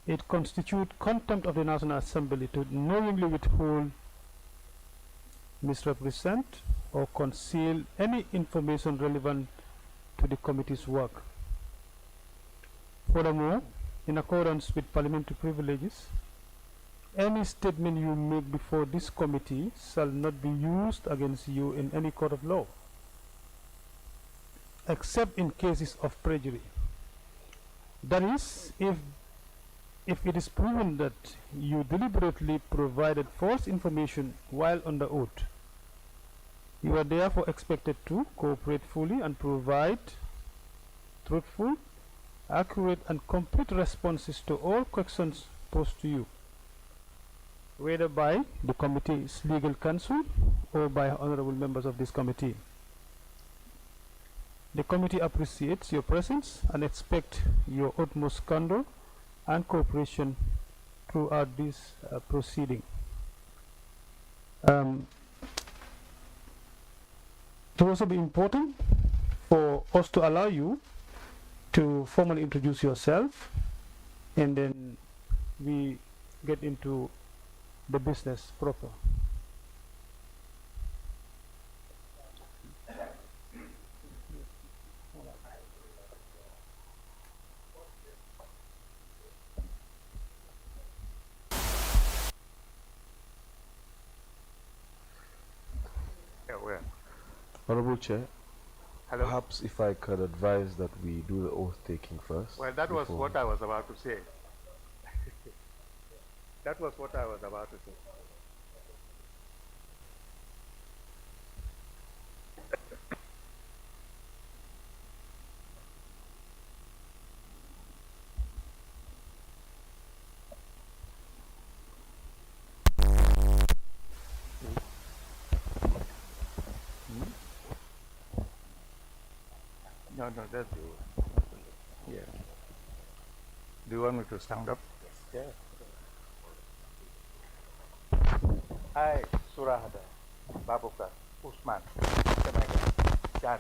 It constitutes contempt of the National Assembly to knowingly withhold, misrepresent, or conceal any information relevant to the committee's work. Furthermore, in accordance with parliamentary privileges, any statement you make before this committee shall not be used against you in any court of law, except in cases of perjury. That is, if it is proven that you deliberately provided false information while under oath. You are therefore expected to cooperate fully and provide truthful, accurate, and complete responses to all questions posed to you, whether by the committee's legal counsel or by honorable members of this committee. The committee appreciates your presence and expects your utmost candor and cooperation throughout this proceeding. It will also be important for us to allow you to formally introduce yourself, and then we get into the business proper. Yeah, well. Honorable Chair, Hello. perhaps if I could advise that we do the oath taking first. Well, that was what I was about to say. That was what I was about to say. No, that's you. Yeah. Do you want me to stand up? Yeah. I, Surahata, Babukar, Usman, Janneh,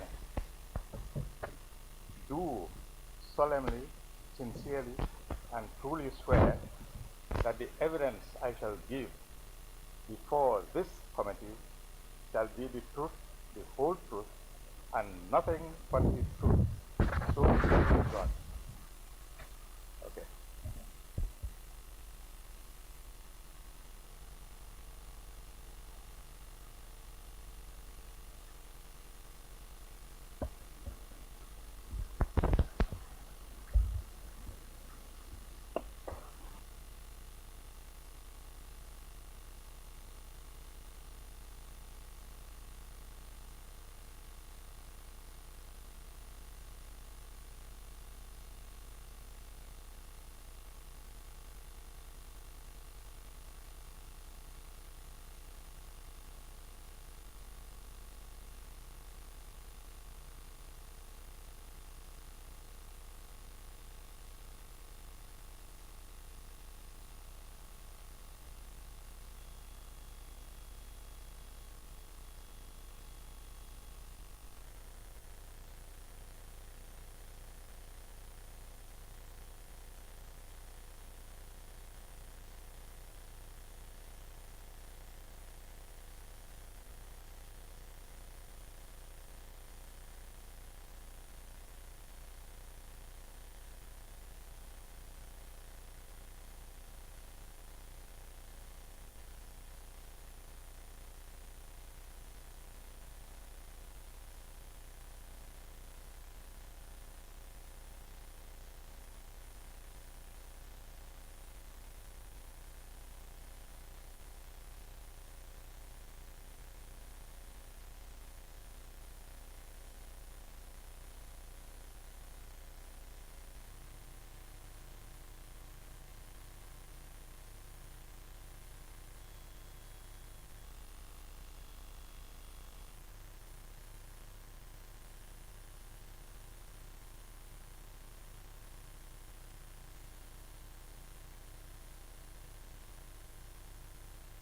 do solemnly, sincerely, and truly swear that the evidence I shall give before this committee shall be the truth, the whole truth, and nothing but the truth. So help me God. Okay.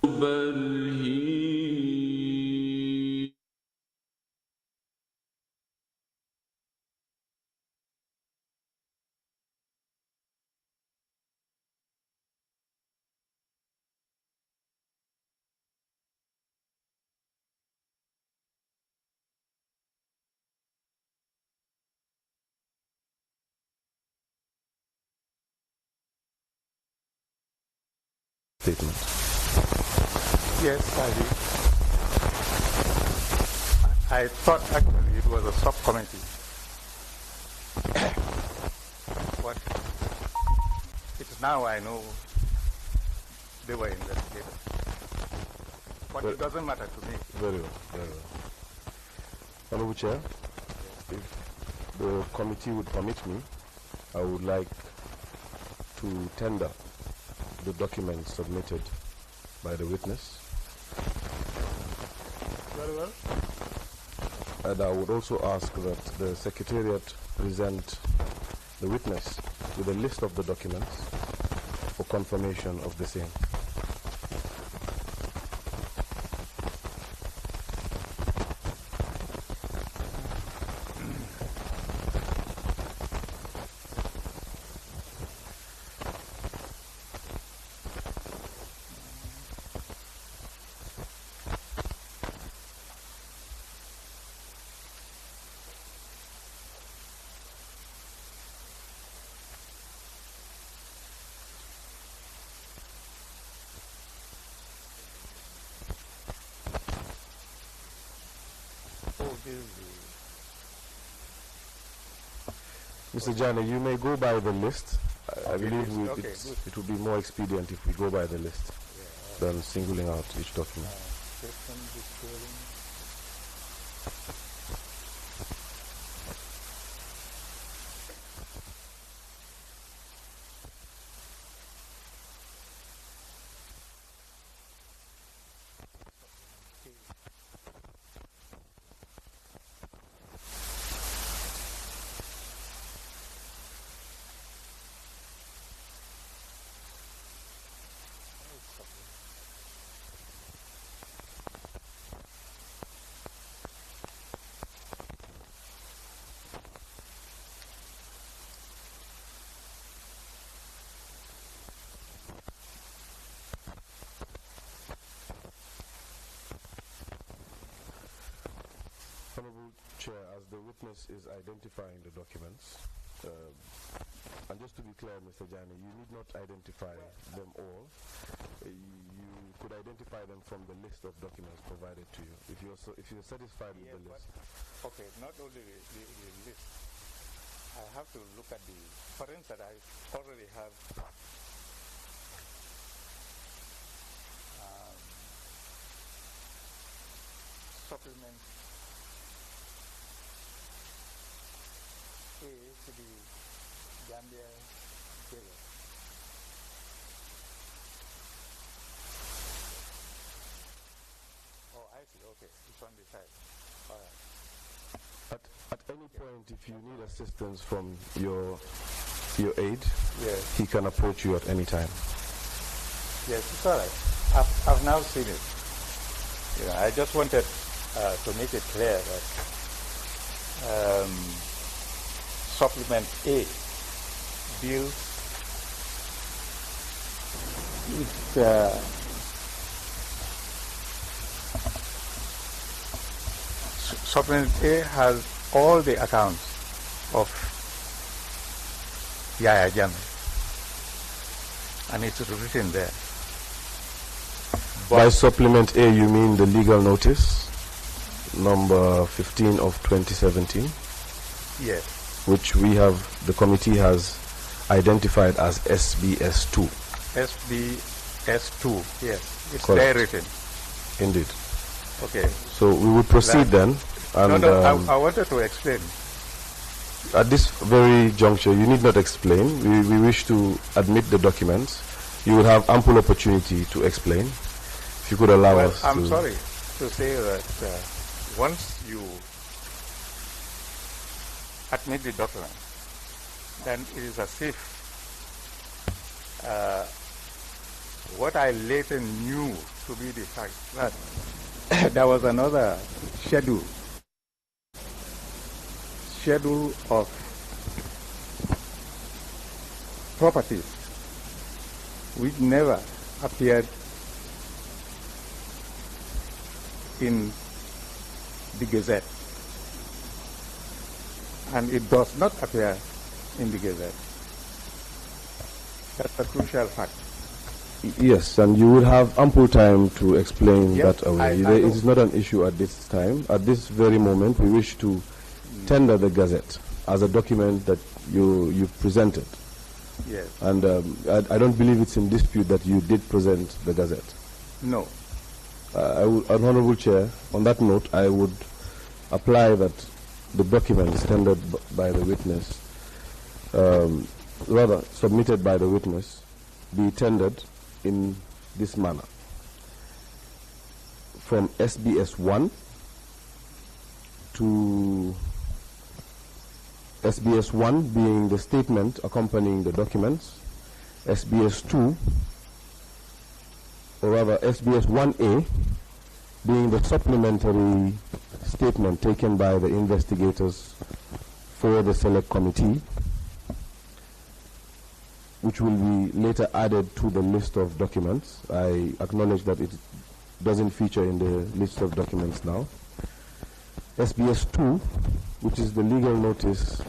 بل statement? Yes, I did. I thought actually it was a subcommittee. But it's now I know they were investigators. But it doesn't matter to me. Very well, very well. Honorable Chair, if the committee would permit me, I would like to tender the documents submitted by the witness. Very well. And I would also ask that the Secretariat present the witness with a list of the documents for confirmation of the same. Mr. Janneh, you may go by the list. I believe it would be more expedient if we go by the list than singling out each document. Honorable Chair, as the witness is identifying the documents, and just to be clear, Mr. Janneh, you need not identify them all. You could identify them from the list of documents provided to you, if you're satisfied with the list. Okay, not only the list. I have to look at the, for instance, I already have supplement A to the Gambia deadlock. Oh, I see. Okay, it's on the side. All right. At any point, if you need assistance from your aide, Yes. he can approach you at any time. Yes, it's all right. I've now seen it. You know, I just wanted to make it clear that supplement A deals with supplement A has all the accounts of Yahya Jammeh, and it's written there. By supplement A, you mean the legal notice, number 15 of 2017? Yes. Which the committee has identified as SBS2. SBS2, yes. It's Correct. there written. Indeed. Okay. So we would proceed then. And No, I wanted to explain. at this very juncture, you need not explain. We wish to admit the documents. You will have ample opportunity to explain. If you could allow us to... I'm sorry to say that once you admit the document, then it is as if what I later knew to be the fact that there was another schedule of properties which never appeared in the Gazette, and it does not appear in the Gazette. That's a crucial fact. Yes, and you will have ample time to explain Yes, that away. I It is not an issue at this time. At this very moment, we wish to tender the Gazette as a document that you've presented. Yes. And I don't believe it's in dispute that you did present the Gazette. No. Honorable Chair, on that note, I would apply that the document is tendered by the witness, rather submitted by the witness, be tendered in this manner. From SBS 1 to SBS 1 being the statement accompanying the documents, SBS 2, or rather SBS 1A being the supplementary statement taken by the investigators for the Select Committee, which will be later added to the list of documents. I acknowledge that it doesn't feature in the list of documents now. SBS 2, which is the legal notice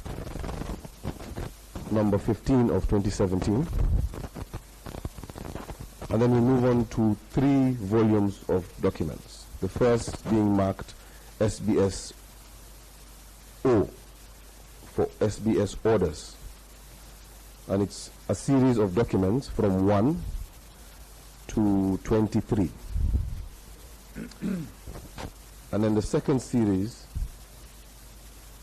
number 15 of 2017. And then we move on to 3 volumes of documents. The first being marked SBS O for SBS orders. And it's a series of documents from 1 to 23. And then the second series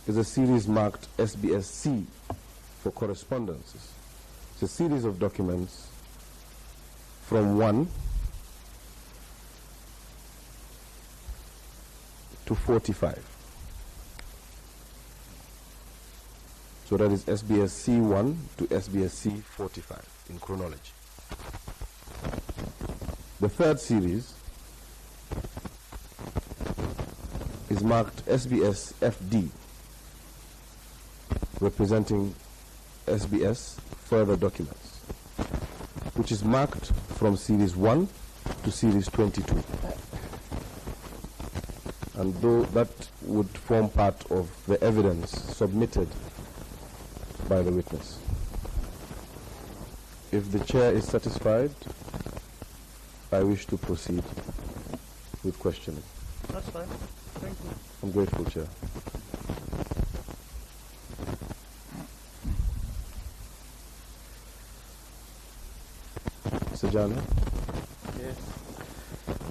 is a series marked SBS C for correspondences. It's a series of documents from 1 to 45. So that is SBS C1 to SBS C45 in chronology. The third series is marked SBS FD, representing SBS further documents, which is marked from series 1 to series 22. And though that would form part of the evidence submitted by the witness. If the chair is satisfied, I wish to proceed with questioning. That's fine. Thank you. I'm grateful, Chair. Mr. Janneh? Yes.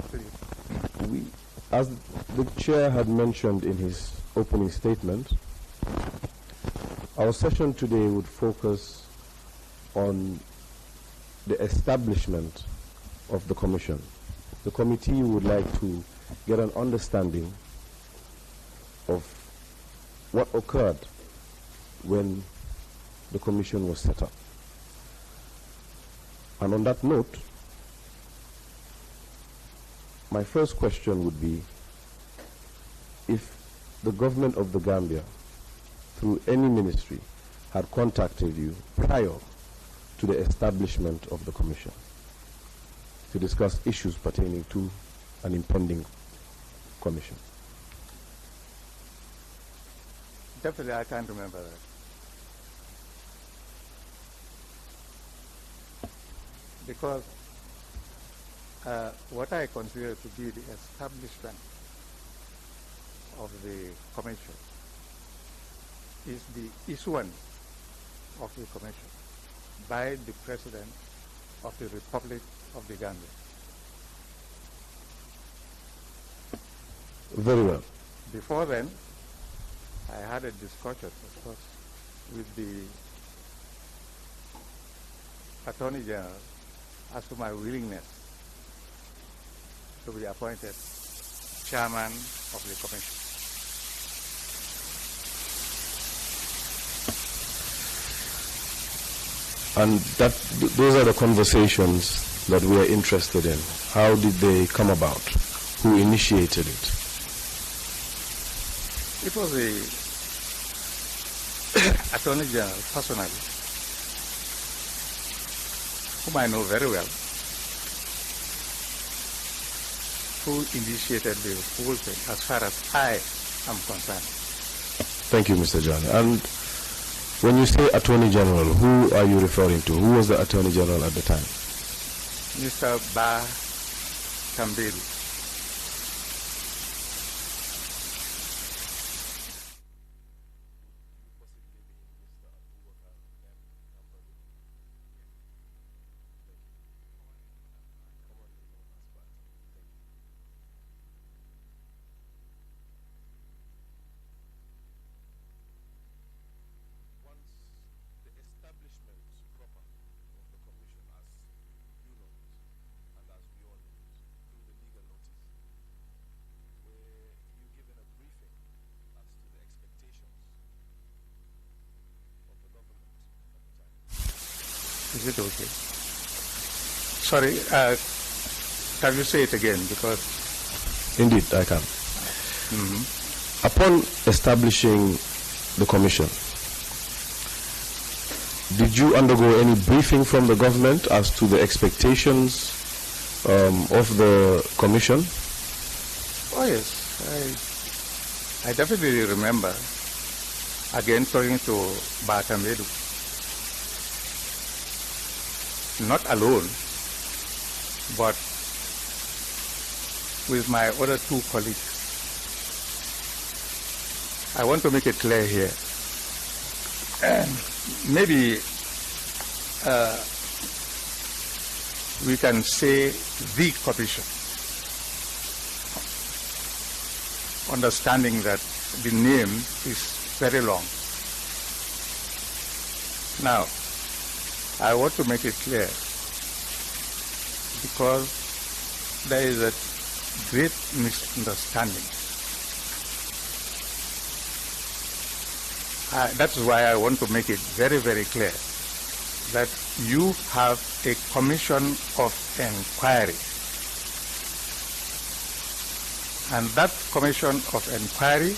Please. As the Chair had mentioned in his opening statement, our session today would focus on the establishment of the Commission. The committee would like to get an understanding of what occurred when the Commission was set up. And on that note, my first question would be if the government of the Gambia, through any ministry, had contacted you prior to the establishment of the Commission to discuss issues pertaining to an impending Commission. Definitely, I can't remember that. Because what I consider to be the establishment of the Commission is the issuance of the Commission by the President of the Republic of the Gambia. Very well. Before then, I had a discussion, of course, with the Attorney General as to my willingness to be appointed chairman of the Commission. And those are the conversations that we are interested in. How did they come about? Who initiated it? It was the Attorney General personally, whom I know very well, who initiated the whole thing as far as I am concerned. Thank you, Mr. Janneh. And when you say Attorney General, who are you referring to? Who was the Attorney General at the time? Mr. Ba Kambedu. Is it okay? Sorry, can you say it again? Because Indeed, I can. Upon establishing the commission, did you undergo any briefing from the government as to the expectations of the commission? oh yes, I definitely remember again talking to Ba Kambedu. Not alone, but with my other two colleagues. I want to make it clear here. Maybe we can say the commission, understanding that the name is very long. Now, I want to make it clear because there is a great misunderstanding. That's why I want to make it very, very clear that you have a commission of inquiry. And that commission of inquiry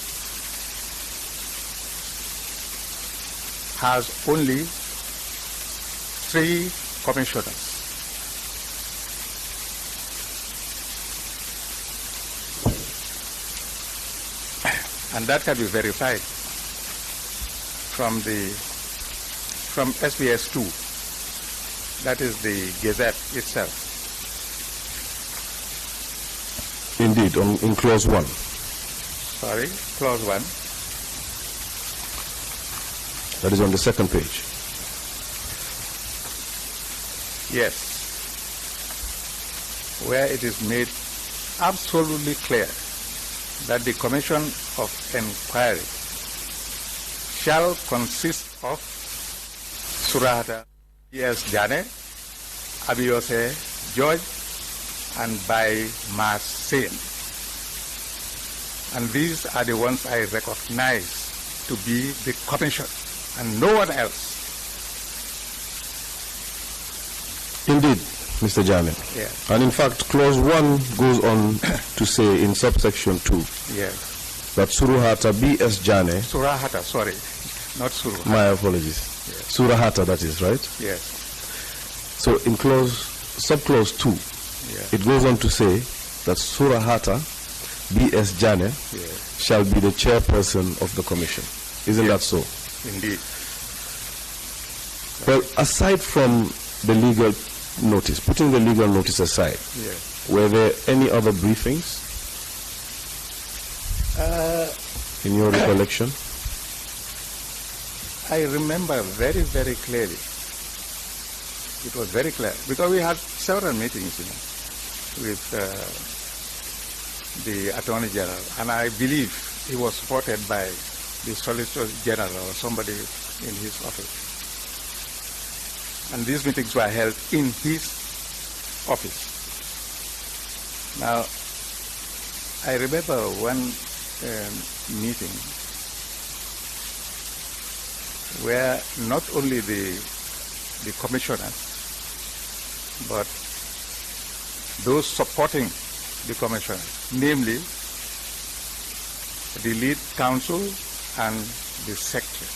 has only 3 commissioners. And that can be verified from SBS 2. That is the Gazette itself. Indeed, in clause 1. Sorry, clause 1. That is on the 2nd page. Yes, where it is made absolutely clear that the commission of inquiry shall consist of Surahata, Janneh, Abiyose, George, and by Marseille. And these are the ones I recognize to be the commission, and no one else. Indeed, Mr. Jammeh. Yes. And in fact, clause 1 goes on to say in subsection 2 Yes. that Surahata B.S. Janneh. Surahata, sorry, not Surahata. My apologies. Yes. Surahata, that is, right? Yes. So in subclause 2, Yes. it goes on to say that Surahata B.S. Janneh Yes. shall be the chairperson of the commission. Isn't that so? Indeed. Well, aside from the legal notice, putting the legal notice aside, Yes. were there any other briefings in your recollection? I remember very, very clearly. It was very clear because we had several meetings, with the Attorney General, and I believe he was supported by the Solicitor General or somebody in his office. And these meetings were held in his office. Now, I remember one meeting where not only the commissioners, but those supporting the commissioners, namely the lead counsel and the secretary.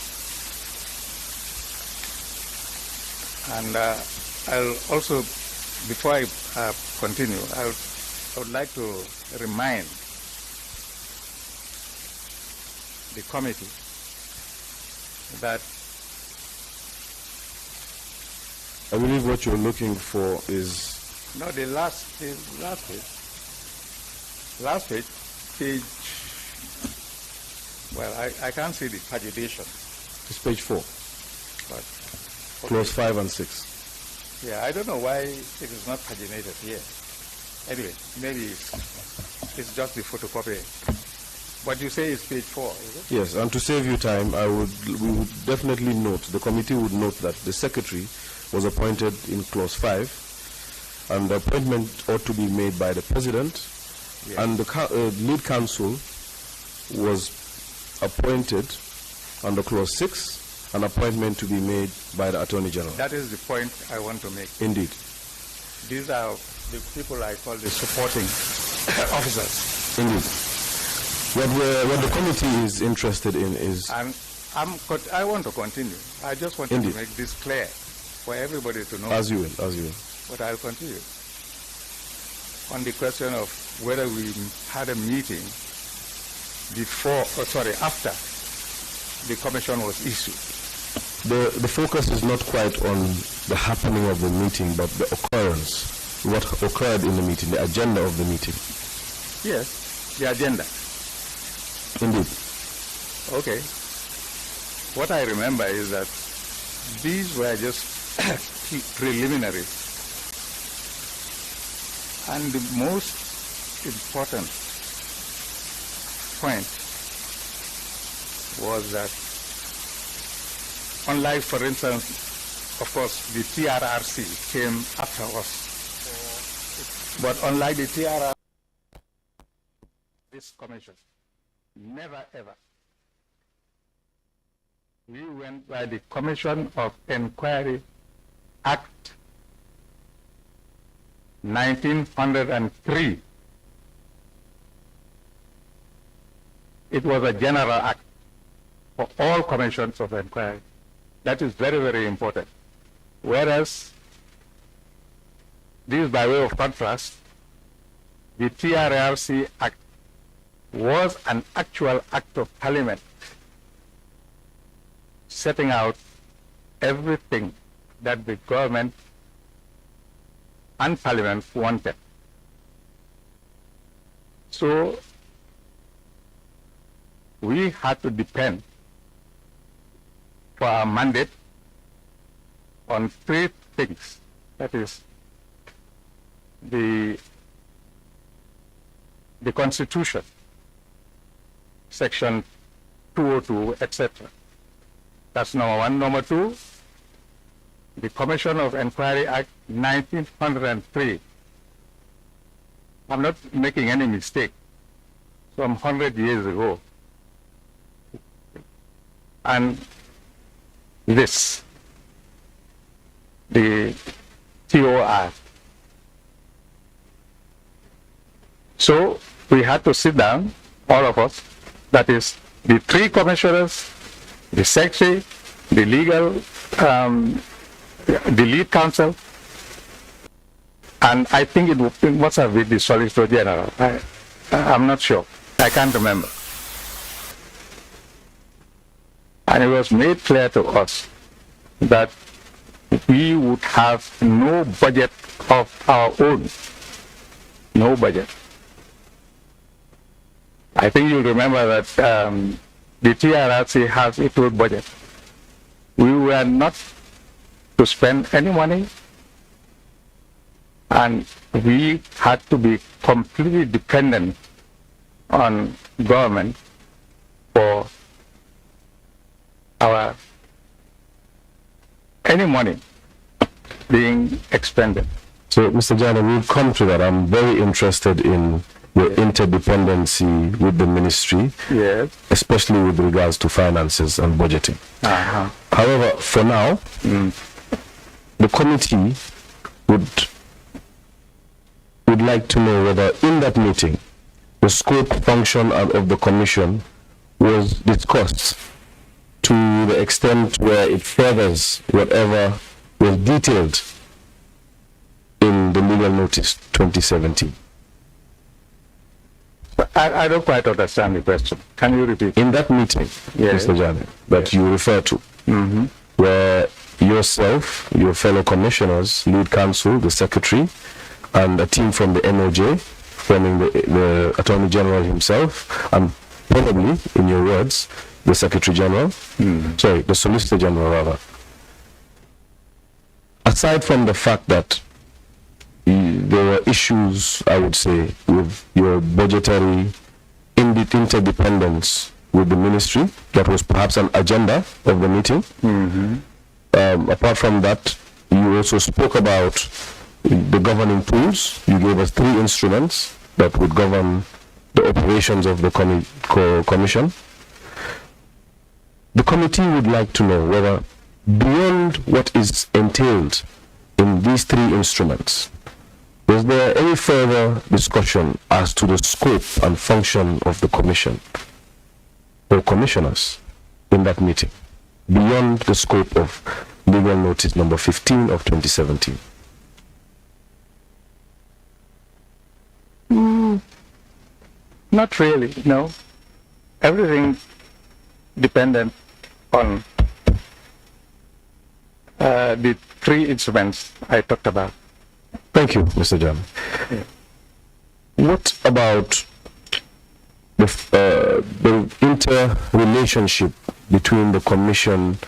And I'll also, before I continue, I would like to remind the committee that I believe what you're looking for is No, the last page, well, I can't see the pagination. It's page 4. But, okay. Clause 5 and 6. Yeah, I don't know why it is not paginated here. Anyway, maybe it's just the photocopy. What you say is page 4, is it? Yes, and to save you time, we would definitely note, the committee would note that the secretary was appointed in clause 5, and the appointment ought to be made by the president, yes. And the lead counsel was appointed under clause 6, an appointment to be made by the Attorney General. That is the point I want to make. Indeed. These are the people I call the supporting officers. Indeed. What the committee is interested in is... I want to continue. I just want to make this clear for everybody to know. As you will. But I'll continue. On the question of whether we had a meeting after the commission was issued. The focus is not quite on the happening of the meeting, but the occurrence, what occurred in the meeting, the agenda of the meeting. Yes, the agenda. Indeed. Okay. What I remember is that these were just preliminaries. And the most important point was that, unlike, for instance, of course, the TRRC came after us. But unlike the TRRC, this commission, never ever. We went by the Commission of Inquiry Act 1903. It was a general act for all commissions of inquiry. That is very, very important. Whereas, this by way of contrast, the TRRC Act was an actual act of parliament setting out everything that the government and parliament wanted. So we had to depend for our mandate on 3 things. That is the Constitution, Section 202, etc. That's number 1. Number 2, the Commission of Inquiry Act 1903. I'm not making any mistake. Some 100 years ago. And this, the TOR. So we had to sit down, all of us, that is the 3 commissioners, the secretary, the legal, the lead counsel, and I think it must have been the Solicitor General. I'm not sure. I can't remember. And it was made clear to us that we would have no budget of our own. No budget. I think you'll remember that the TRRC has its own budget. We were not to spend any money, and we had to be completely dependent on government for our any money being expended. So, Mr. Janneh, we'll come to that. I'm very interested in your interdependency with the ministry, yes, especially with regards to finances and budgeting. However, for now, the committee would like to know whether in that meeting the scope, function of the commission was discussed to the extent where it furthers whatever was detailed in the legal notice 2017. I don't quite understand the question. Can you repeat? In that meeting, yes, Mr. Janneh, that you refer to, where yourself, your fellow commissioners, lead counsel, the secretary, and a team from the MOJ, forming the Attorney General himself, and probably, in your words, the Secretary General, sorry, the Solicitor General rather. Aside from the fact that there were issues, I would say, with your budgetary interdependence with the ministry, that was perhaps an agenda of the meeting. Apart from that, you also spoke about the governing tools. You gave us 3 instruments that would govern the operations of the commission. The committee would like to know whether, beyond what is entailed in these 3 instruments, was there any further discussion as to the scope and function of the commission or commissioners in that meeting, beyond the scope of legal notice number 15 of 2017? Not really, no. Everything dependent on the 3 instruments I talked about. Thank you, Mr. Jammeh. Yeah. What about the interrelationship between the Commission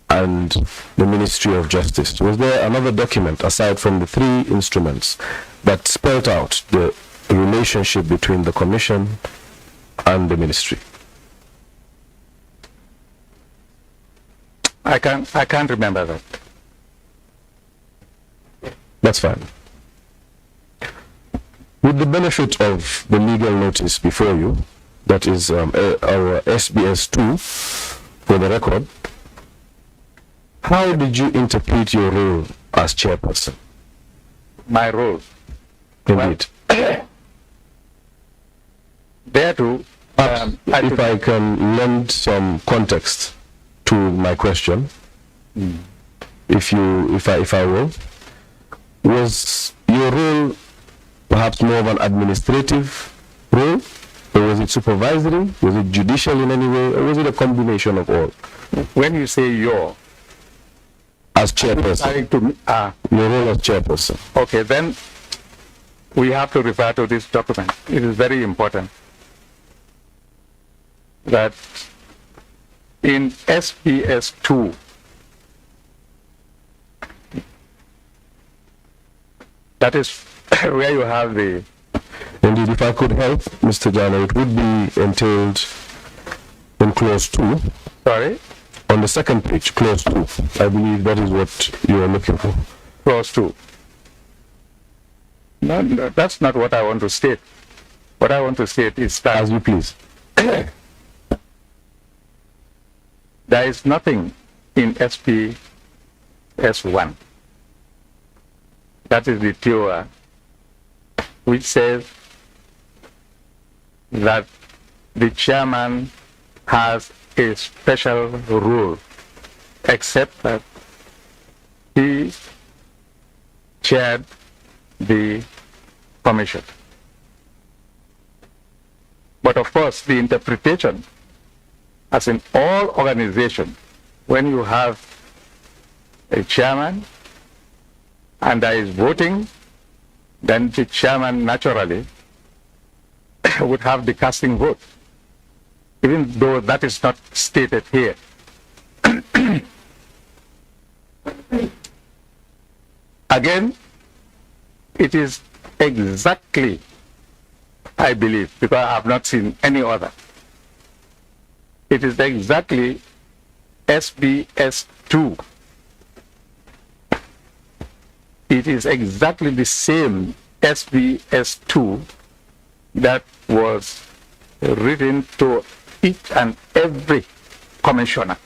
and the Ministry of Justice? Was there another document, aside from the 3 instruments, that spelled out the relationship between the Commission and the Ministry? I can't remember that. That's fine. With the benefit of the legal notice before you, that is our SBS2 for the record, how did you interpret your role as chairperson? My role? Indeed. There too, if I can lend some context to my question, if I will, was your role perhaps more of an administrative role, or was it supervisory, was it judicial in any way, or was it a combination of all? When you say your, as chairperson, your role as chairperson. Okay, then we have to refer to this document. It is very important that in SBS2, that is where you have the... Indeed, if I could help, Mr. Janneh, it would be entailed in clause 2. Sorry? On the second page, clause 2. I believe that is what you are looking for. Clause 2. No, that's not what I want to state. What I want to state is that... As you please. There is nothing in SBS1, that is the TOR, which says that the chairman has a special role, except that he chaired the commission. But of course, the interpretation, as in all organizations, when you have a chairman and there is voting, then the chairman naturally would have the casting vote, even though that is not stated here. Again, it is exactly, I believe, because I have not seen any other, it is exactly SBS2. It is exactly the same SBS2 that was written to each and every commissioner.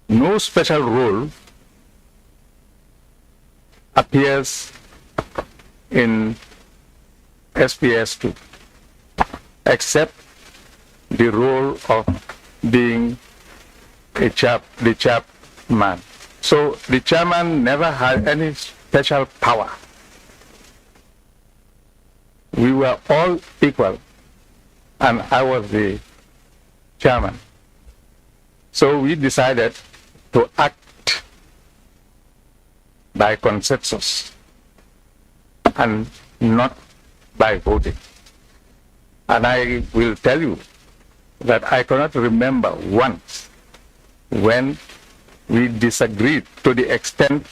No special role appears in SBS2 except the role of being the chairman. So the chairman never had any special power. We were all equal, and I was the chairman. So we decided to act by consensus. and not by voting. And I will tell you that I cannot remember once when we disagreed to the extent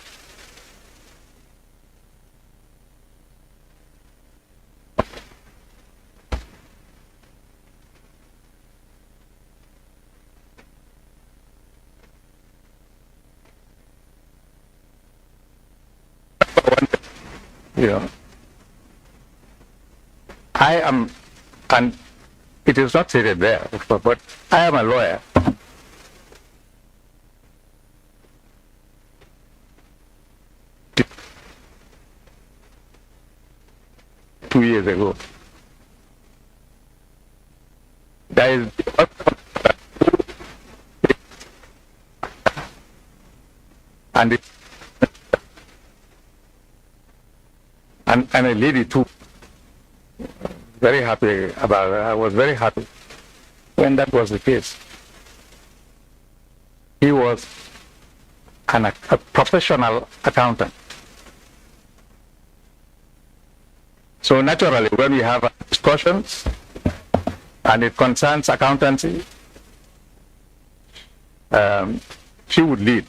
I am, and it is not stated there, but I am a lawyer. Two years ago. There is and a lady too. Very happy about it. I was very happy when that was the case. He was a professional accountant. So naturally, when we have discussions and it concerns accountancy, she would lead.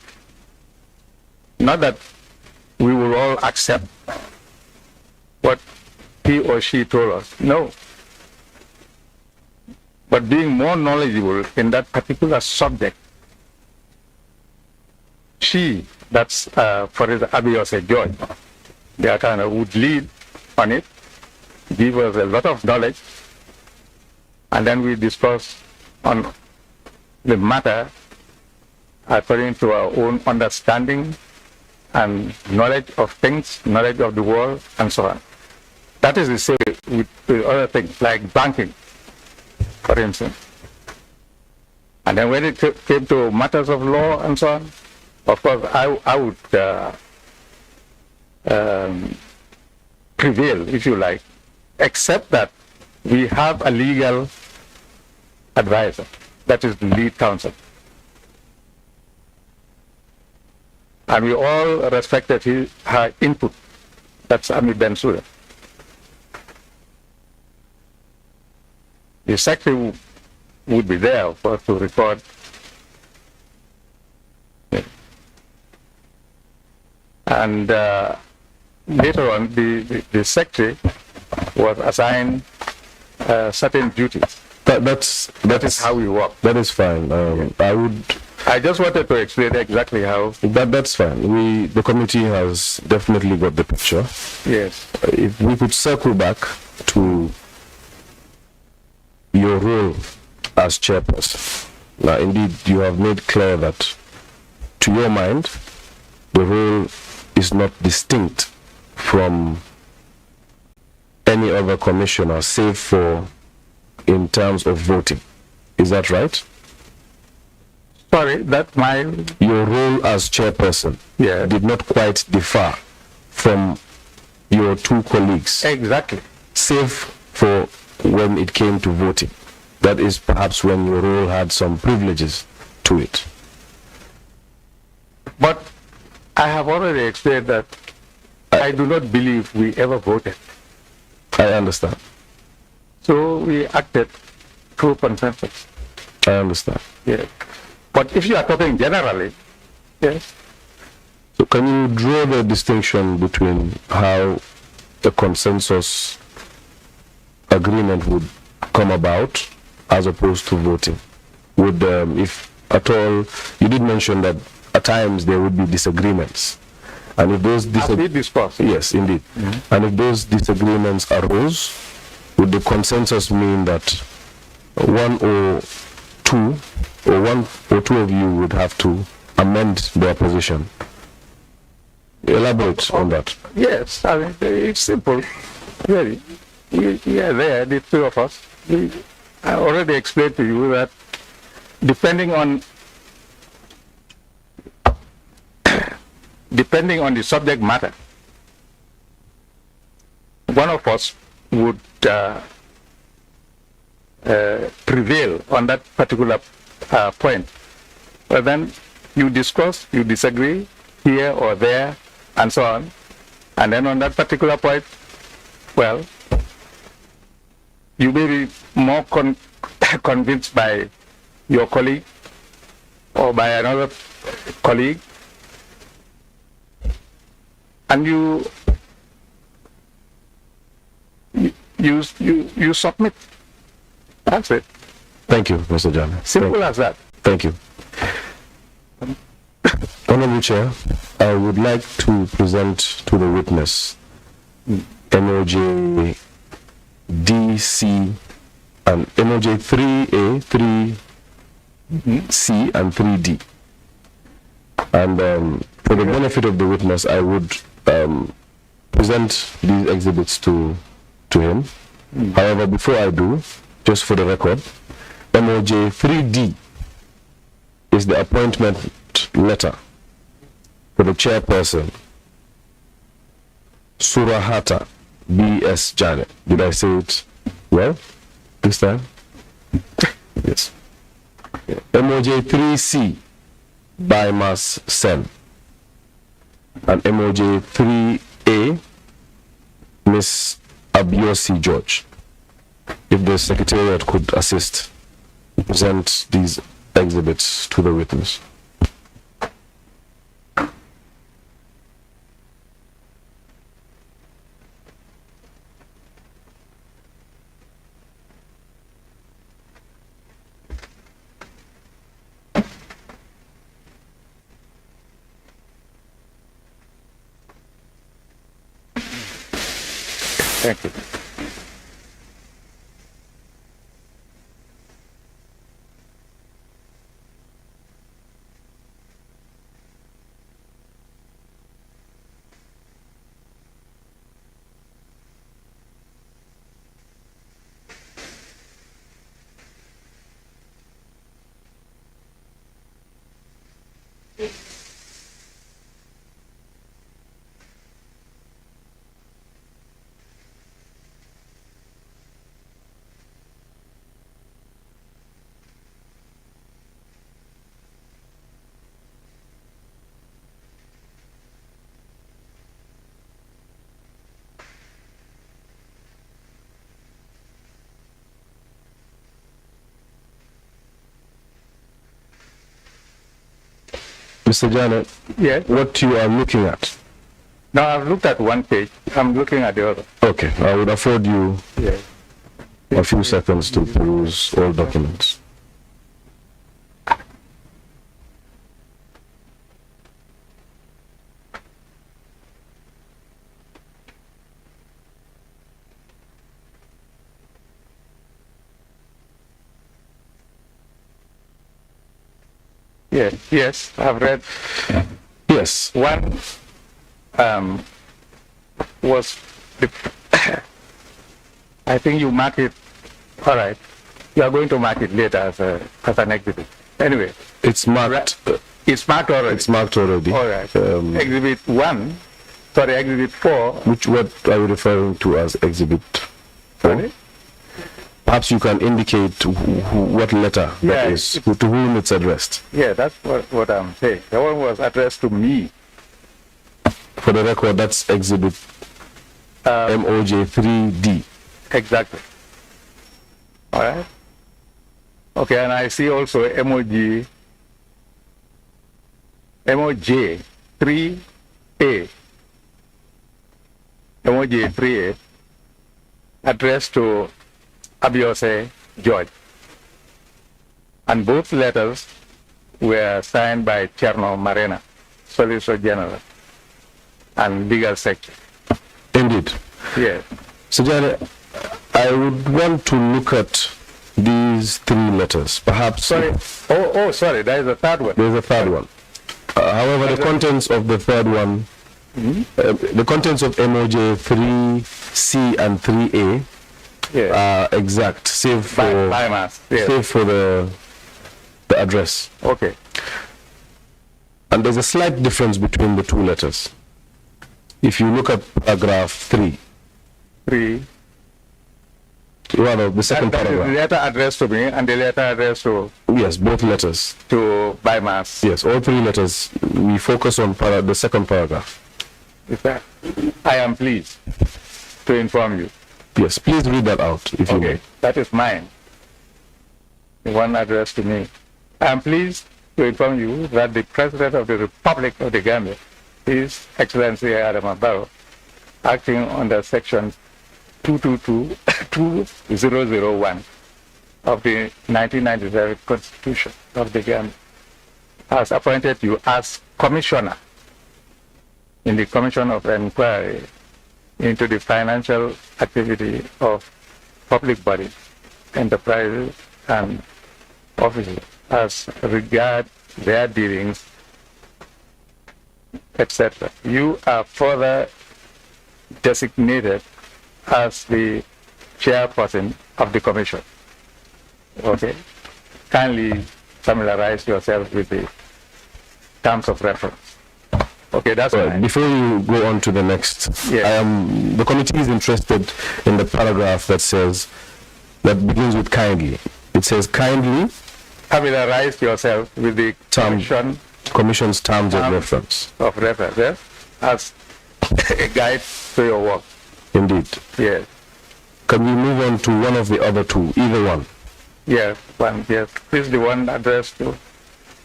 Not that we will all accept what he or she told us, no. But being more knowledgeable in that particular subject, that's for example, Abiyose Joy, the accountant would lead on it, give us a lot of knowledge, and then we discuss on the matter according to our own understanding and knowledge of things, knowledge of the world, and so on. That is the same with other things, like banking, for instance. And then when it came to matters of law and so on, of course, I would prevail, if you like, except that we have a legal advisor, that is the lead counsel. And we all respected her input. That's Ami Bensouda. The secretary would be there for to record. And later on, the secretary was assigned certain duties. That is how we work. That is fine. I just wanted to explain exactly how. That's fine. The committee has definitely got the picture. Yes. If we could circle back to your role as chairperson. Now, indeed, you have made clear that, to your mind, the role is not distinct from any other commissioner, save for in terms of voting. Is that right? Sorry, that your role as chairperson did not quite differ from your two colleagues. Exactly. Save for when it came to voting. That is perhaps when your role had some privileges to it. But I have already explained that I do not believe we ever voted. I understand. So we acted through consensus. I understand. Yes. But if you are talking generally, yes. So can you draw the distinction between how the consensus agreement would come about as opposed to voting? Would, if at all, you did mention that at times there would be disagreements. And if those discussed. Yes, indeed. Mm-hmm. And if those disagreements arose, would the consensus mean that one or two of you would have to amend their position? Elaborate on that. Yes, I mean, it's simple. Really. We are there, the two of us. I already explained to you that depending on the subject matter, one of us would prevail on that particular point. But then you discuss, you disagree here or there, and so on. And then on that particular point, Well, you may be more convinced by your colleague or by another colleague, and you submit. That's it. Thank you, Mr. Jammeh. Simple as that. Thank you. Honorable Chair, I would like to present to the witness MOJ DC and MOJ 3A, 3C, and 3D. And for the benefit of the witness, I would present these exhibits to him. However, before I do, just for the record, MOJ 3D is the appointment letter for the chairperson, Surahata B.S. Janneh. Did I say it well this time? Yes. MOJ 3C by Mas Sen, and MOJ 3A Miss Abiosi George. If the Secretariat could assist, present these exhibits to the witness. Thank you. Mr. Janneh, Yes. what you are looking at? Now I've looked at one page. I'm looking at the other. Okay, I would afford you Yes. a few seconds to peruse all documents. Yes. Yes. I've read. Yes. One was the I think you mark it. All right. You are going to mark it later as an exhibit. Anyway, It's marked. it's marked already. It's marked already. All right. Exhibit 1. Sorry, exhibit 4. What are you referring to as exhibit 4? Sorry? Perhaps you can indicate what letter that is, to whom it's addressed. Yeah, that's what I'm saying. The one was addressed to me. For the record, that's exhibit MOJ 3D. Exactly. All right. Okay, and I see also MOJ 3A. MOJ 3A addressed to Abiosi George. And both letters were signed by Cherno Marena, Solicitor General, and Legal Secretary. Indeed. Yes. So, Janneh, I would want to look at these 3 letters. Perhaps. Sorry. Oh, sorry. There is a third one. There's a third one. However, the contents of the third one, the contents of MOJ 3C and 3A are exact, save for by mass. Yes. save for the address. Okay. And there's a slight difference between the 2 letters. If you look at paragraph 3, 3. rather the second That is the paragraph. letter addressed to me and the letter addressed to Yes, both letters. by mass. Yes, all 3 letters. We focus on the second paragraph. Is that? I am pleased. to inform you. Yes, please read that out, if you may. That is mine. The one addressed to me. I am pleased to inform you that the President of the Republic of the Gambia, His Excellency Yahya Jammeh, acting under Section 222-2001 of the 1997 Constitution of the Gambia, has appointed you as Commissioner in the Commission of Inquiry into the financial activity of public bodies, enterprises, and offices as regard their dealings, etc. You are further designated as the chairperson of the commission. Okay? Kindly familiarize yourself with the terms of reference. Okay, that's right. Before you go on to the next, yes. The committee is interested in the paragraph that says, that begins with kindly. It says, kindly familiarize yourself with the commission's terms of reference. Yes? As a guide to your work. Indeed. Yes. Can we move on to one of the other two, either one? Yes, one, yes. This is the one addressed to...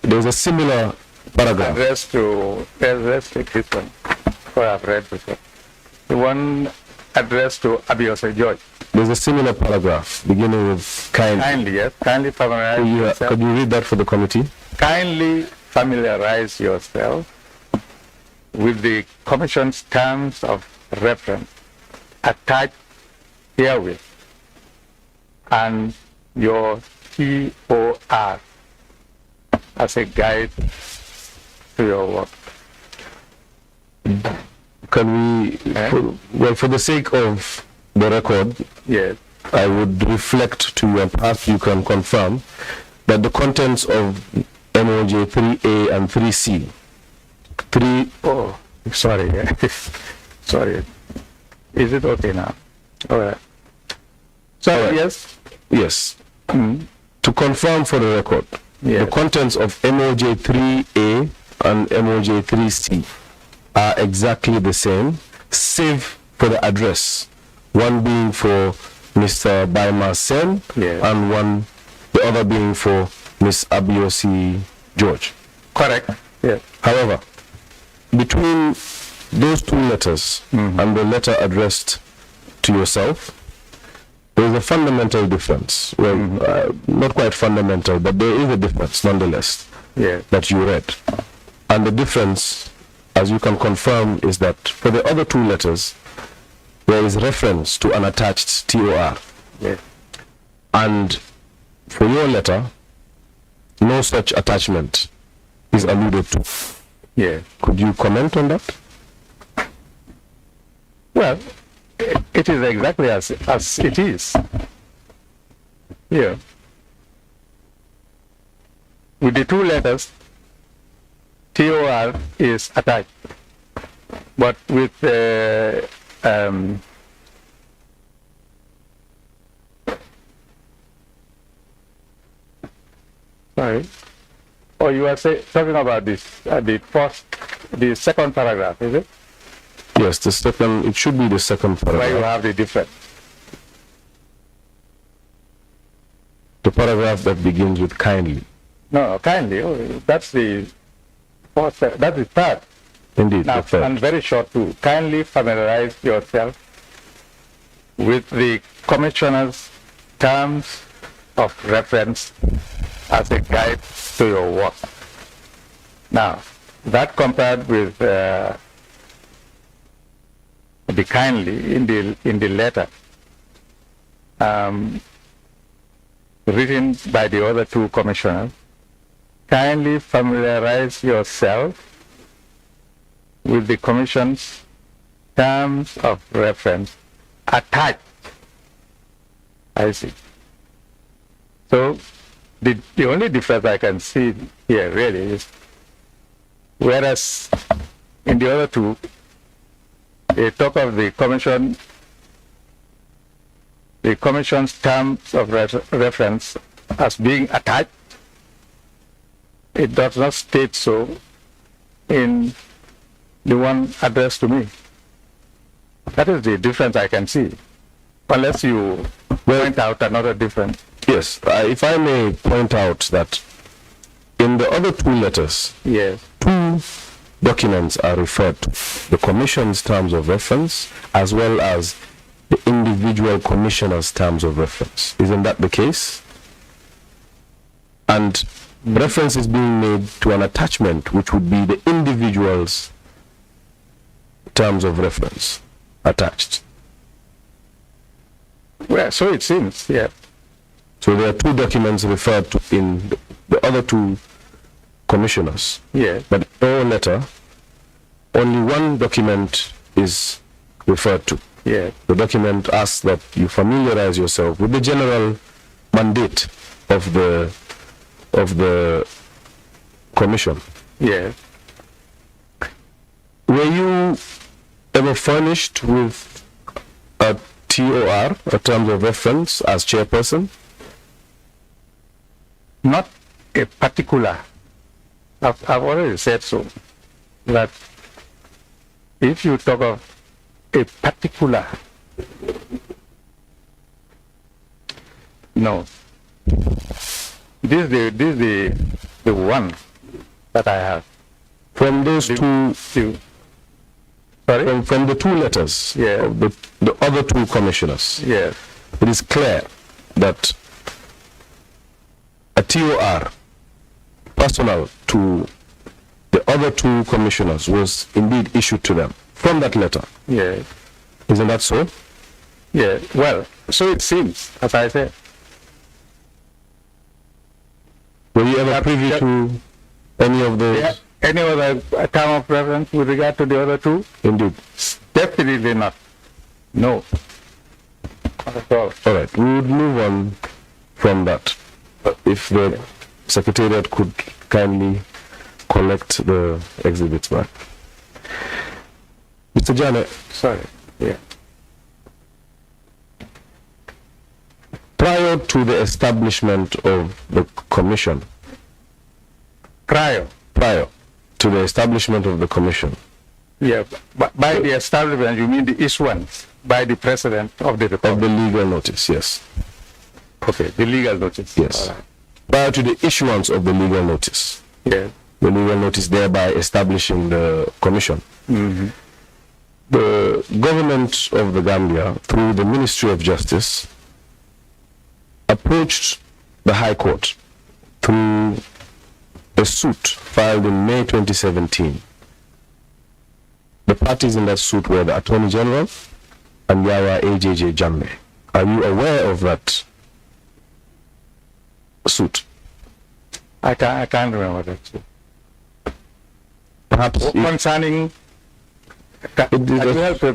There's a similar paragraph. Let's take this one, for I've read before. The one addressed to Abiose George. There's a similar paragraph beginning with kindly. Kindly, yes. Kindly familiarize yourself. Could you read that for the committee? Kindly familiarize yourself with the Commission's terms of reference attached herewith and your TOR as a guide to your work. Can we, for the sake of the record, yes, I would reflect to you, and perhaps you can confirm, that the contents of MOJ 3A and 3C, oh, sorry, sorry. Is it okay now? All right. So, yes? Yes. To confirm for the record, the contents of MOJ 3A and MOJ 3C are exactly the same, save for the address. One being for Mr. Baima Sen, and the other being for Ms. Abiose George. Correct. Yes. However, between those two letters and the letter addressed to yourself, there is a fundamental difference. Well, not quite fundamental, but there is a difference nonetheless that you read. And the difference, as you can confirm, is that for the other two letters, there is reference to an attached TOR. Yes. And for your letter, no such attachment is alluded to. Yeah. Could you comment on that? Well, it is exactly as it is. Yeah. With the two letters, TOR is attached. But with sorry. Oh, you are talking about this, the second paragraph, is it? Yes, the second, it should be the second paragraph. Where you have the difference. The paragraph that begins with kindly. No, kindly. Oh, that's the fourth, that's the third. Indeed, now, the third. And very short too. Kindly familiarize yourself with the Commissioner's terms of reference as a guide to your work. Now, that compared with the kindly in the letter written by the other two commissioners, kindly familiarize yourself with the Commission's terms of reference attached. I see. So the only difference I can see here really is, whereas in the other two, they talk of the Commission's terms of reference as being attached. It does not state so in the one addressed to me. That is the difference I can see, unless you point out another difference. Yes, if I may point out that in the other two letters, Yes. two documents are referred to, the Commission's terms of reference as well as the individual commissioner's terms of reference. Isn't that the case? And reference is being made to an attachment which would be the individual's terms of reference attached. Well, so it seems, yeah. So there are two documents referred to in the other two commissioners. Yeah. But in our letter, only one document is referred to. Yeah. The document asks that you familiarize yourself with the general mandate of the commission. Yeah. Were you ever furnished with a TOR, a terms of reference, as chairperson? Not a particular. I've already said so. That if you talk of a particular, no. This is the one that I have. From those two, sorry? from the two letters, Yeah. of the other two commissioners, Yes. it is clear that a TOR personal to the other two commissioners was indeed issued to them from that letter. Yeah. Isn't that so? Yeah. Well, so it seems, as I said. Were you ever privy to any of those? Yeah. Any other term of reference with regard to the other two? Indeed. Definitely not. No. Not at all. All right, we would move on from that. If the Secretariat could kindly collect the exhibits back. Mr. Janneh, Sorry. Yeah. prior to the establishment of the commission, Prior. to the establishment of the commission, Yeah. But by the establishment, you mean the issuance by the President of the of Republic? the legal notice, yes. Okay, the legal notice. Yes. All right. Prior to the issuance of the legal notice, Yeah. the legal notice thereby establishing the commission, Mm-hmm. the government of the Gambia, through the Ministry of Justice, approached the High Court through a suit filed in May 2017. The parties in that suit were the Attorney General and Yahya Jammeh. Are you aware of that suit? I can't remember that. Perhaps if Concerning, can you help a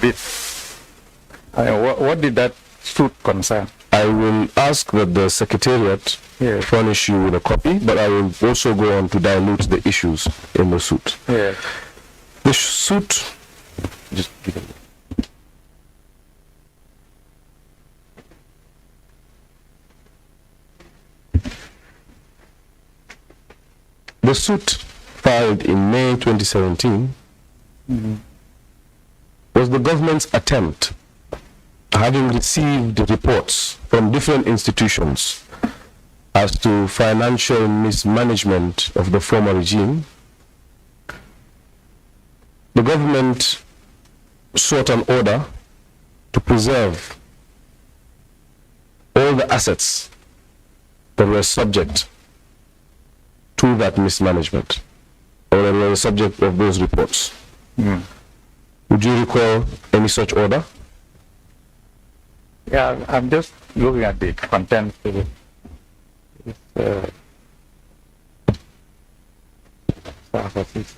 bit? I mean, what did that suit concern? I will ask that the Secretariat Yeah. furnish you with a copy, but I will also go on to dilute the issues in the suit. Yeah. The suit, just give it. The suit filed in May 2017 was the government's attempt, having received reports from different institutions as to financial mismanagement of the former regime. The government sought an order to preserve all the assets that were subject to that mismanagement, or that were the subject of those reports. Mm. Would you recall any such order? Yeah, I'm just looking at the content of it. It's,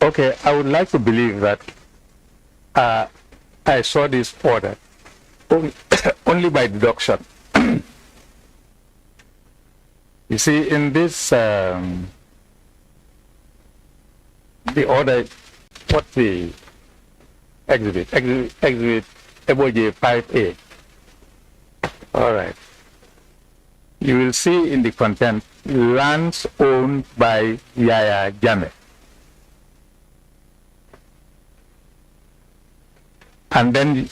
Okay, I would like to believe that I saw this order only by deduction. You see, in this, the order, what's the exhibit emoji 5A. All right. You will see in the content, lands owned by Yahya Jammeh. And then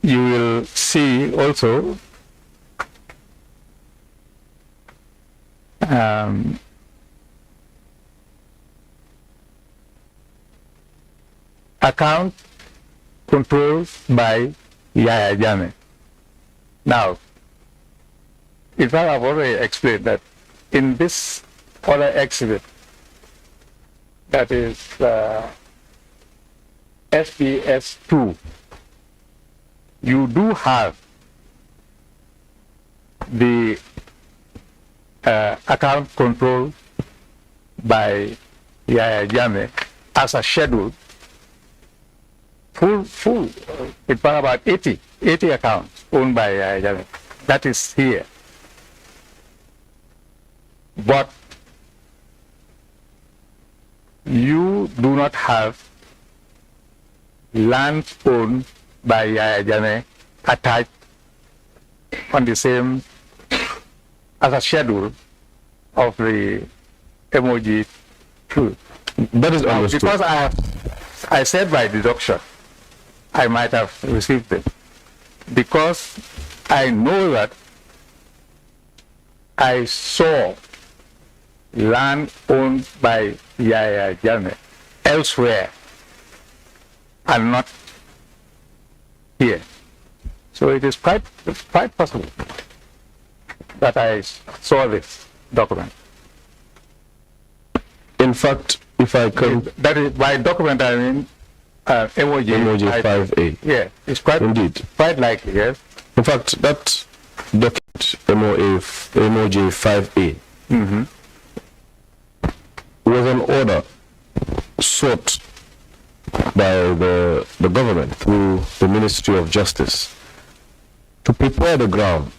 you will see also account controlled by Yahya Jammeh. Now, in fact, I've already explained that in this other exhibit, that is SPS2, you do have the account control by Yahya Jammeh as a schedule, full, it's about 80 accounts owned by Yahya Jammeh. That is here. But you do not have land owned by Yahya Jammeh attached on the same as a schedule of the emoji 2. That is understood. Because I said by deduction, I might have received it. Because I know that I saw land owned by Yahya Jammeh elsewhere and not here. So it is quite possible that I saw this document. In fact, if I can... That is, by document I mean emoji 5A. Yeah, it's quite, indeed, quite likely, yes. In fact, that document, emoji 5A, was an order sought by the government through the Ministry of Justice to prepare the ground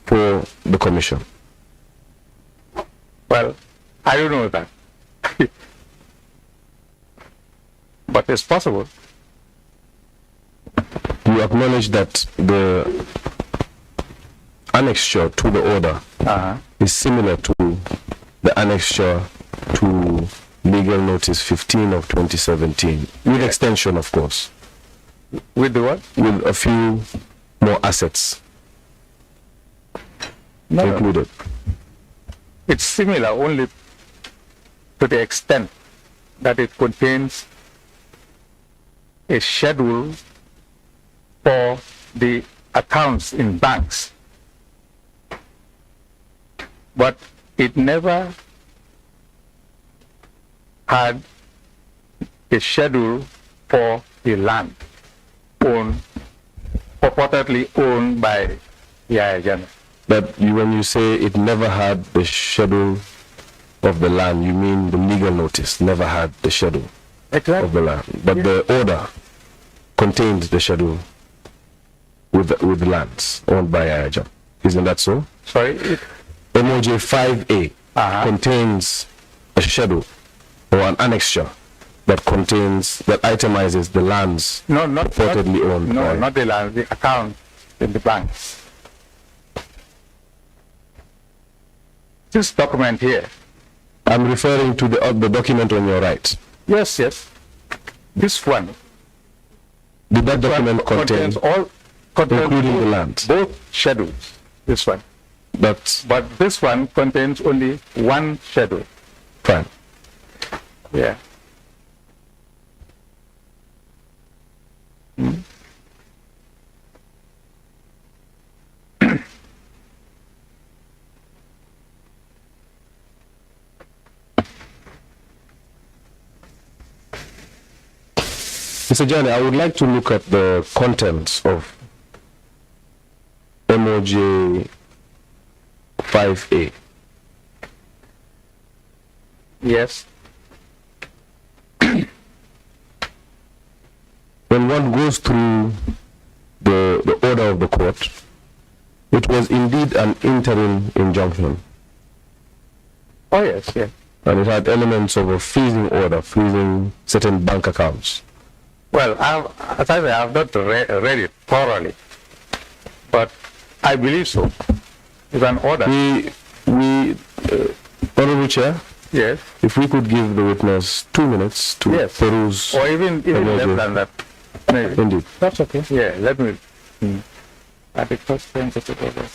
for the commission. Well, I don't know that. But it's possible. You acknowledge that the annexure to the order is similar to the annexure to Legal Notice 15 of 2017, with extension, of course. With the what? With a few more assets included. It's similar only to the extent that it contains a schedule for the accounts in banks. But it never had a schedule for the land purportedly owned by Yahya Jammeh. But when you say it never had the schedule of the land, you mean the legal notice never had the schedule of the land. But the order contained the schedule with lands owned by Yahya Jammeh. Isn't that so? Sorry? Emoji 5A contains a schedule or an annexure that itemizes the lands purportedly owned. No, not the land, the account in the banks. This document here. I'm referring to the document on your right. Yes, yes. This one. Did that document contain all, including the land? Both schedules. This one. But this one contains only one schedule. Fine. Yeah. Mr. Janneh, I would like to look at the contents of emoji 5A. Yes. when one goes through the order of the court, it was indeed an interim injunction. Oh, yes, yes. And it had elements of a freezing order, freezing certain bank accounts. Well, as I say, I have not read it thoroughly, but I believe so. It's an order. Honorable Chair, yes. if we could give the witness 2 minutes to peruse. Or even less than that. Maybe. Indeed. That's okay. Yeah, let me. At the first thing to go over.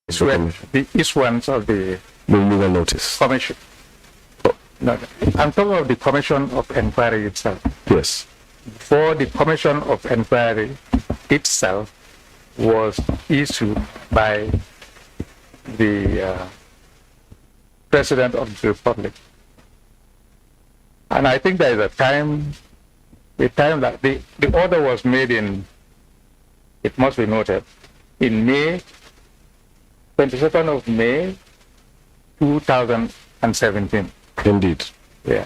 The issuance of the legal notice. commission. No, I'm talking of the commission of inquiry itself. Yes. For the commission of inquiry itself was issued by the President of the Republic. And I think there is a time that the order was made in, it must be noted, in May, 22nd of May, 2017. Indeed. Yeah.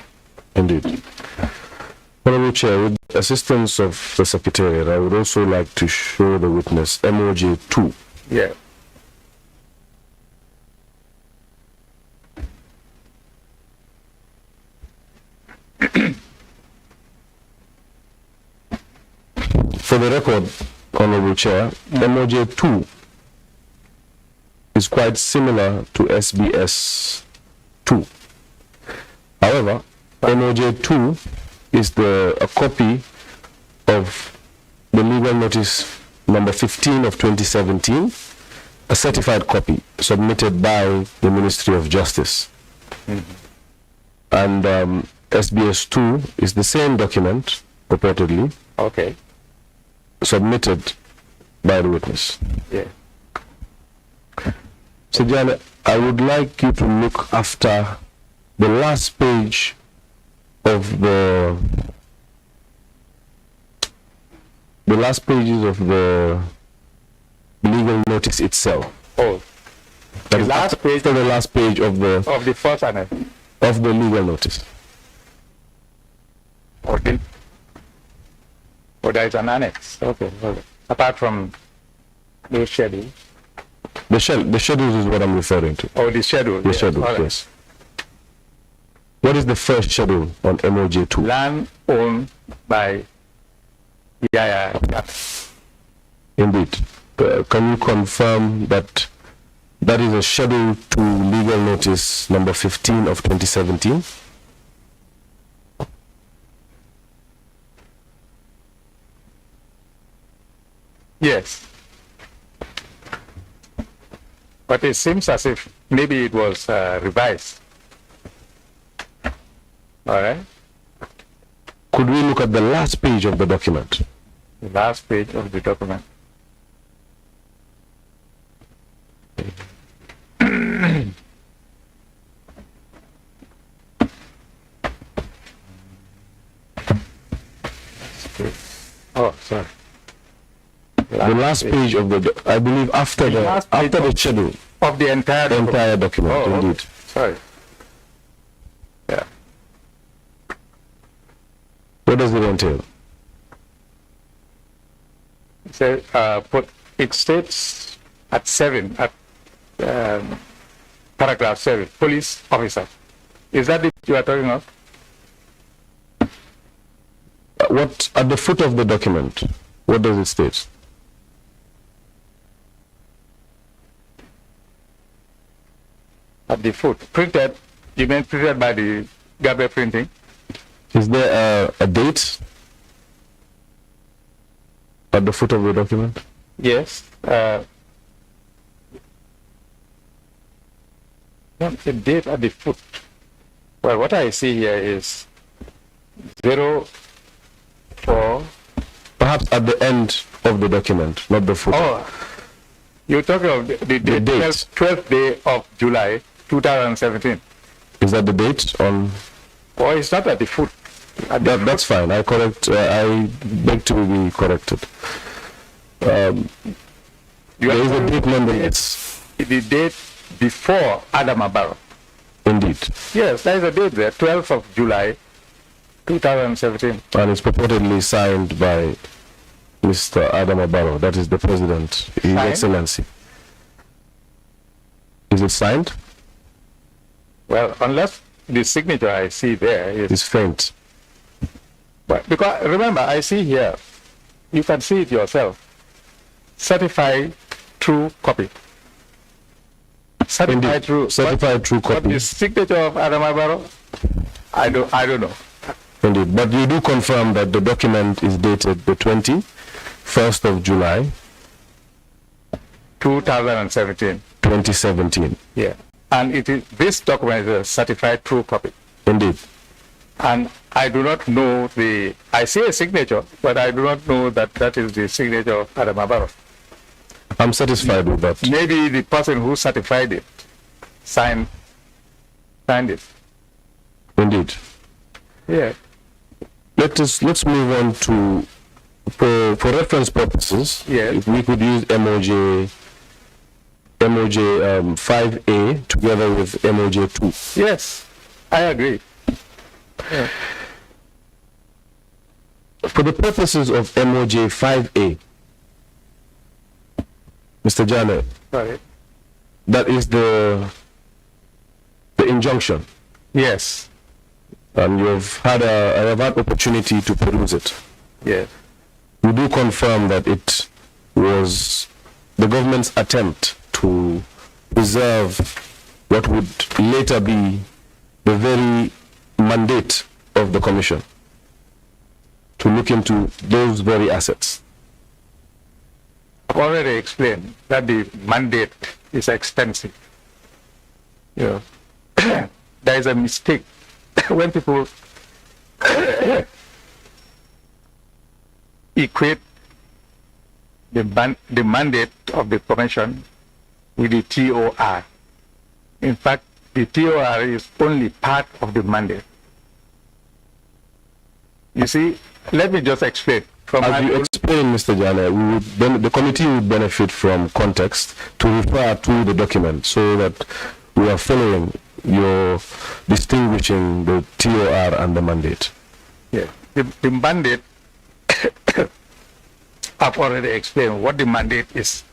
Indeed. Honorable Chair, with the assistance of the Secretariat, I would also like to show the witness MOJ 2. Yeah. For the record, Honorable Chair, MOJ 2 is quite similar to SBS 2. However, MOJ 2 is a copy of the legal notice number 15 of 2017, a certified copy submitted by the Ministry of Justice. And SBS 2 is the same document, purportedly, Okay. submitted by the witness. Yeah. So, Janneh, I would like you to look after the last page of the last pages of the legal notice itself. Oh, That the is last after the last page of the first annex. of the legal notice. Okay. Oh, there is an annex. Okay. Okay. Apart from those schedules. The schedule is what I'm referring to. Oh, the schedule. The schedule, right. yes. What is the first schedule on MOJ2? Land owned by Yahya Jammeh. Indeed. Can you confirm that that is a schedule to legal notice number 15 of 2017? Yes. But it seems as if maybe it was revised. All right. Could we look at the last page of the document? The last page of the document. Oh, sorry. The last page of the, I believe after the schedule of the entire document. Oh, indeed. okay. Sorry. Yeah. What does it entail? So, it states at 7, at paragraph 7, police officer. Is that it you are talking of? What, at the foot of the document, what does it state? At the foot. Printed, you mean printed by the Gambia printing? Is there a date at the foot of the document? Yes. A date at the foot. Well, what I see here is 04. Perhaps at the end of the document, not the foot. Oh, you're talking of the date. 12th day of July, 2017. Is that the date on? Oh, it's not at the foot. That's fine. I beg to be corrected. There is a date nonetheless. The date before Adama Barrow. Indeed. Yes, there is a date there, 12th of July, 2017. And it's purportedly signed by Mr. Adama Barrow. That is the President, His Excellency. Is it signed? Well, unless the signature I see there is faint. But because remember, I see here, you can see it yourself. Certified true copy. Certified true copy. But the signature of Adama Barrow, I don't know. Indeed, but you do confirm that the document is dated the 21st of July, 2017. 2017. Yeah, and this document is a certified true copy. Indeed. And I do not know I see a signature, but I do not know that that is the signature of Adama Barrow. I'm satisfied with that. Maybe the person who certified it signed it. Indeed. Yeah. Let's move on to, for reference purposes, yes. If we could use MOJ 5A together with MOJ 2. Yes, I agree. Yeah. For the purposes of MOJ 5A, Mr. Janneh, sorry, that is the injunction. Yes. And I have had opportunity to peruse it. Yes. We do confirm that it was the government's attempt to preserve what would later be the very mandate of the commission, to look into those very assets. I've already explained that the mandate is expensive. You know, there is a mistake when people equate the mandate of the commission with the TOR. In fact, the TOR is only part of the mandate. You see, let me just explain. As you explain, Mr. Janneh, the committee would benefit from context to refer to the document so that we are following your distinguishing the TOR and the mandate. Yeah, the mandate, I've already explained what the mandate is.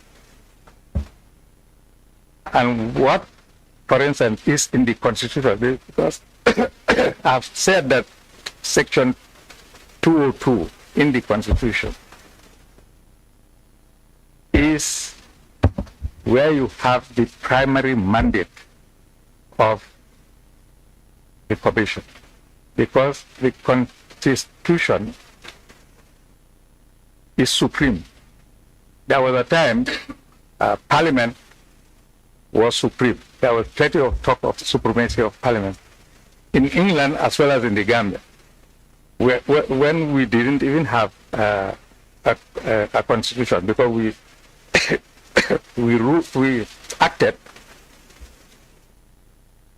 And what, for instance, is in the Constitution, because I've said that Section 202 in the Constitution is where you have the primary mandate of the Commission, because the Constitution is supreme. There was a time Parliament was supreme. There was plenty of talk of supremacy of Parliament in England as well as in the Gambia, when we didn't even have a constitution, because we we acted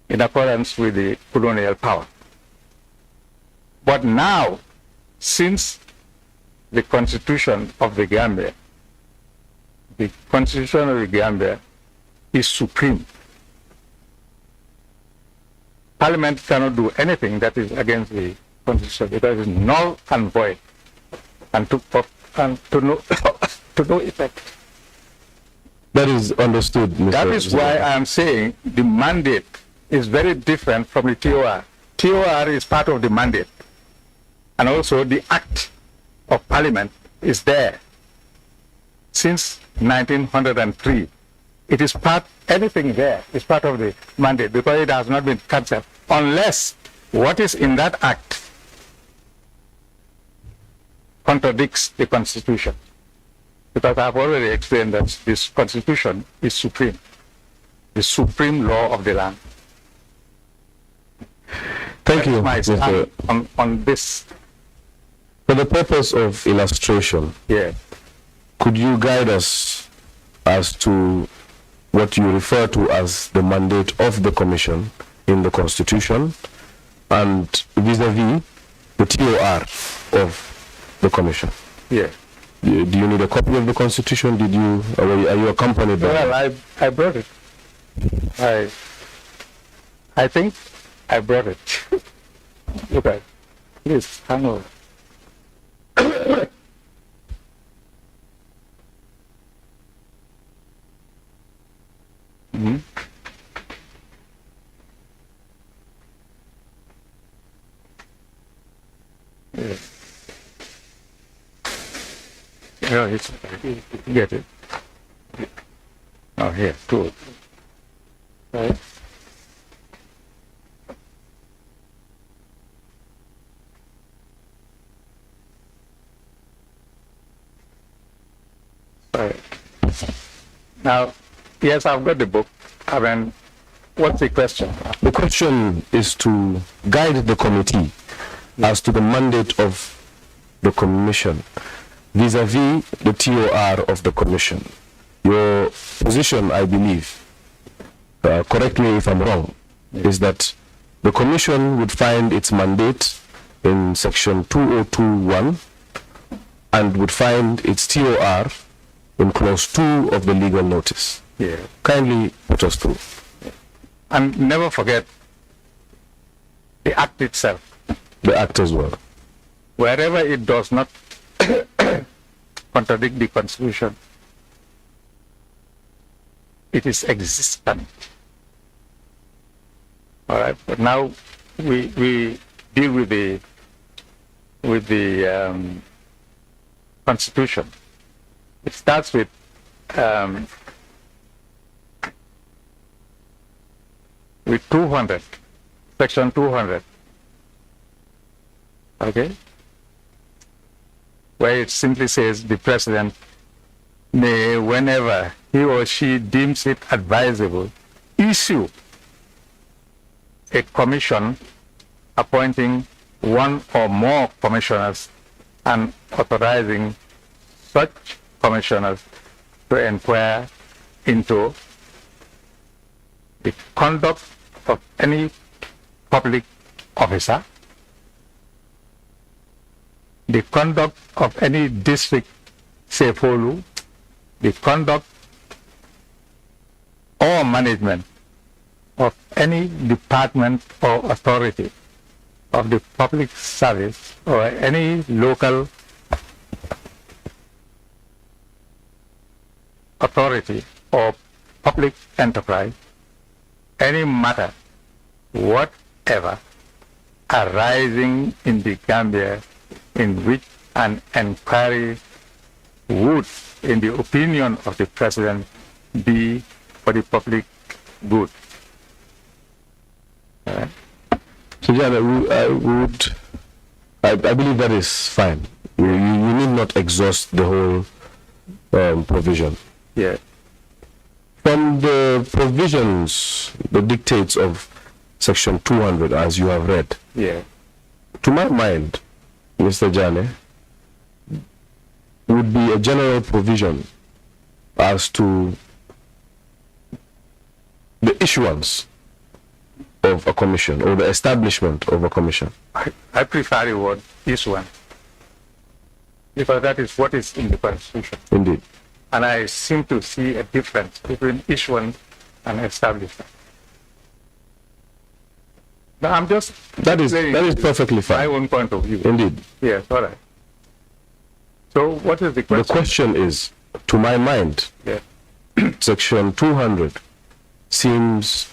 in accordance with the colonial power. But now, since the Constitution of the Gambia is supreme, Parliament cannot do anything that is against the Constitution, because it's null and void, and to no effect. That is understood, Mr. That is why I am saying the mandate is very different from the TOR. TOR is part of the mandate, and also the Act of Parliament is there since 1903. It is part, anything there is part of the mandate, because it has not been cancelled, unless what is in that Act contradicts the Constitution. Because I have already explained that this Constitution is supreme, the supreme law of the land. Thank you, my stand on this. For the purpose of illustration, yeah, could you guide us as to what you refer to as the mandate of the Commission in the Constitution and vis-a-vis the TOR of the Commission? Yeah. Do you need a copy of the Constitution? Did you, are you accompanied by? Well, I brought it. I think I brought it. Look at it. Please, hang on. Mm-hmm. Yeah. No, it's get it. Oh, here, good. Right. Right. Now, yes, I've got the book. I mean, what's the question? The question is to guide the committee as to the mandate of the Commission vis-a-vis the TOR of the Commission. Your position, I believe, correct me if I'm wrong, is that the Commission would find its mandate in Section 2021 and would find its TOR in Clause 2 of the legal notice. Yeah. Kindly put us through. And never forget the Act itself. The Act as well. Wherever it does not contradict the Constitution, it is existent. All right, but now we deal with the Constitution. It starts with with 200, Section 200. Okay, where it simply says the President may, whenever he or she deems it advisable, issue a commission appointing one or more commissioners and authorizing such commissioners to inquire into the conduct of any public officer, the conduct of any district sefolu, the conduct or management of any department or authority of the public service or any local authority or public enterprise, any matter whatever arising in the Gambia in which an inquiry would, in the opinion of the President, be for the public good. So, Jammeh, I believe that is fine. You need not exhaust the whole provision. Yeah. From the provisions, the dictates of Section 200, as you have read, yeah, to my mind, Mr. Janneh, would be a general provision as to the issuance of a commission or the establishment of a commission. I prefer the word issuance because that is what is in the Constitution. Indeed. And I seem to see a difference between issuance and establishment. But I'm just that is perfectly fine. My own point of view. Indeed. Yes, all right. So what is the question? The question is, to my mind, yeah, Section 200 seems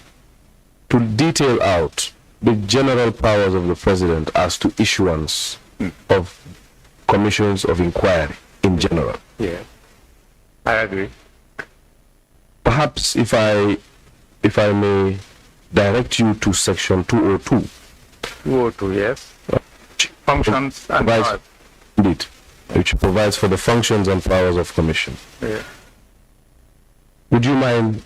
to detail out the general powers of the President as to issuance of commissions of inquiry in general. Yeah, I agree. Perhaps if I may direct you to Section 202. 202, yes. Functions and powers. Indeed, which provides for the functions and powers of commission. Yeah. Would you mind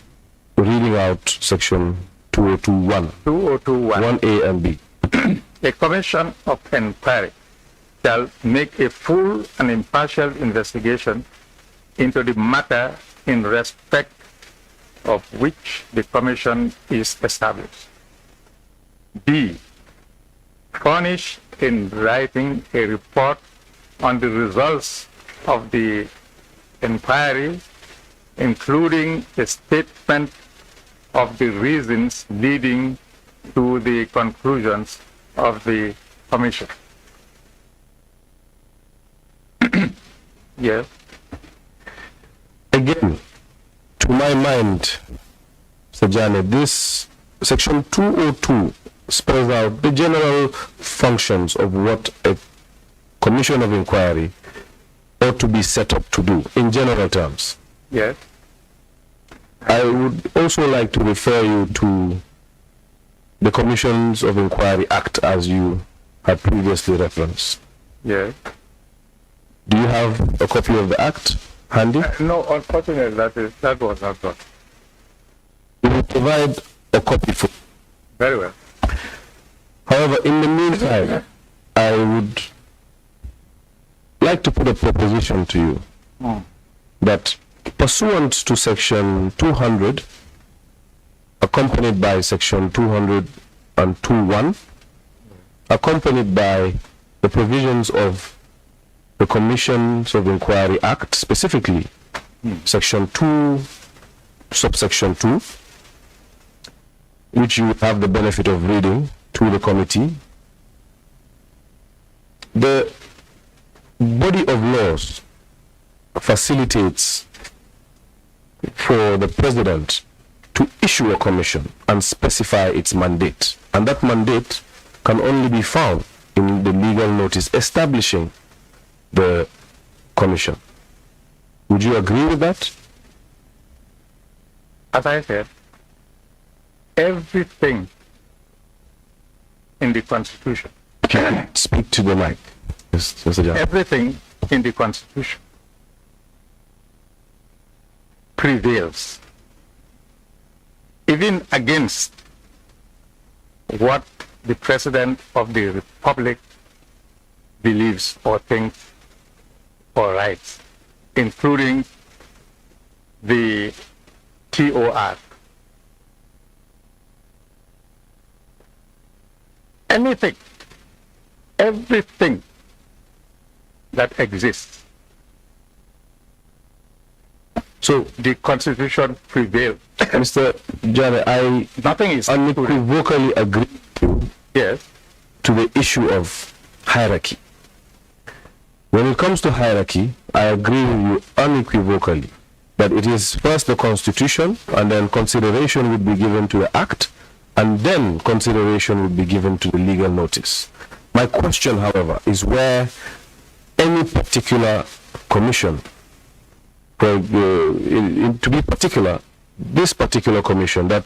reading out Section 202.1? 202.1. 1A and B. A commission of inquiry shall make a full and impartial investigation into the matter in respect of which the commission is established. B, furnish in writing a report on the results of the inquiry, including a statement of the reasons leading to the conclusions of the commission. Yes. Again, to my mind, Mr. Janneh, this Section 202 spells out the general functions of what a commission of inquiry ought to be set up to do, in general terms. Yes. I would also like to refer you to the Commissions of Inquiry Act, as you had previously referenced. Yes. Do you have a copy of the Act handy? No, unfortunately, that was not done. We will provide a copy for you. Very well. However, in the meantime, I would like to put a proposition to you that pursuant to Section 200, accompanied by Section 202.1, accompanied by the provisions of the Commissions of Inquiry Act, specifically Section 2, subsection 2, which you have the benefit of reading to the committee. The body of laws facilitates for the President to issue a commission and specify its mandate. And that mandate can only be found in the legal notice establishing the commission. Would you agree with that? As I said, everything in the Constitution. Speak to the mic, Mr. Jammeh. Everything in the Constitution prevails, even against what the President of the Republic believes or thinks or writes, including the TOR. Anything, everything that exists. So the Constitution prevails. Mr. Janneh, Nothing is unequivocally agree with you, yes, to the issue of hierarchy. When it comes to hierarchy, I agree with you unequivocally that it is first the Constitution, and then consideration would be given to the Act, and then consideration would be given to the legal notice. My question, however, is where any particular commission, to be particular, this particular commission that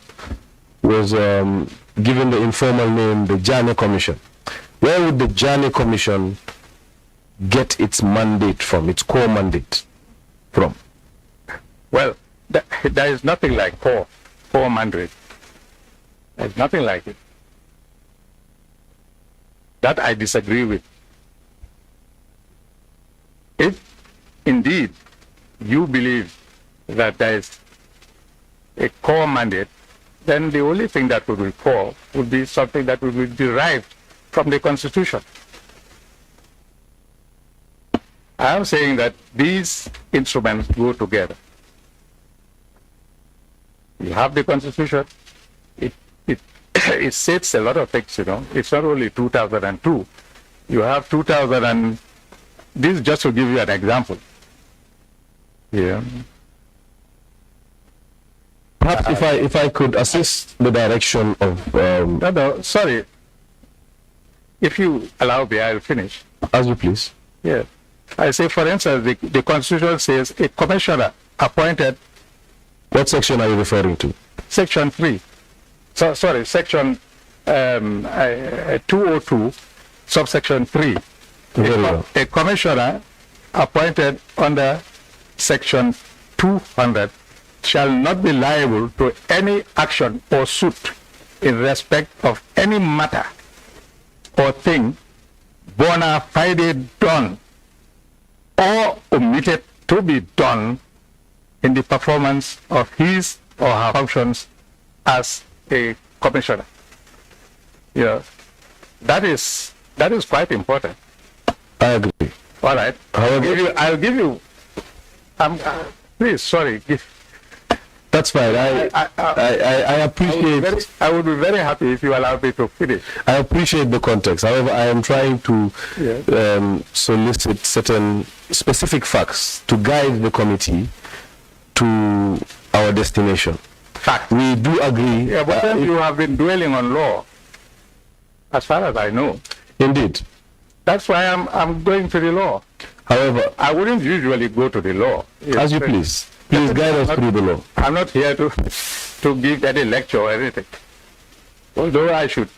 was given the informal name the Janneh Commission, where would the Janneh Commission get its mandate from, its core mandate from? Well, there is nothing like core mandate. There's nothing like it. That I disagree with. If indeed you believe that there is a core mandate, then the only thing that would be core would be something that would be derived from the Constitution. I am saying that these instruments go together. You have the Constitution. It states a lot of things, you know. It's not only 2002. You have 2000 and this just to give you an example. Yeah. Perhaps if I could assist the direction of no, sorry. If you allow me, I'll finish. As you please. Yeah. I say, for instance, the Constitution says a commissioner appointed. What section are you referring to? Section 3. So, sorry, Section 202, subsection 3. A commissioner appointed under Section 200 shall not be liable to any action or suit in respect of any matter or thing bona fide done or omitted to be done in the performance of his or her functions as a commissioner. You know, that is quite important. I agree. All right. However, I'll give you. Please, sorry. That's fine. I appreciate. I would be very happy if you allow me to finish. I appreciate the context. However, I am trying to solicit certain specific facts to guide the committee to our destination. Fact. We do agree. Yeah, but then you have been dwelling on law, as far as I know. Indeed. That's why I'm going to the law. However, I wouldn't usually go to the law. As you please. Please guide us through the law. I'm not here to give any lecture or anything. Although I should.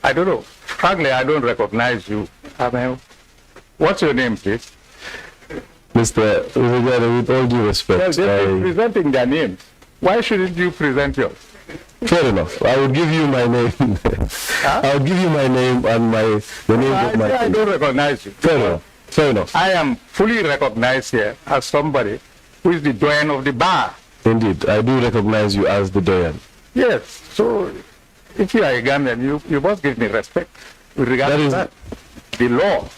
I don't know. Frankly, I don't recognize you. I mean, what's your name, please? Mr. Janneh, with all due respect. Well, they're presenting their names. Why shouldn't you present yours? Fair enough. I would give you my name. Huh? I would give you my name and the name of my. I don't recognize you. Fair enough. Fair enough. I am fully recognized here as somebody who is the doyen of the bar. Indeed, I do recognize you as the doyen. Yes. So, if you are a Gambian, you must give me respect with regard to that. The law.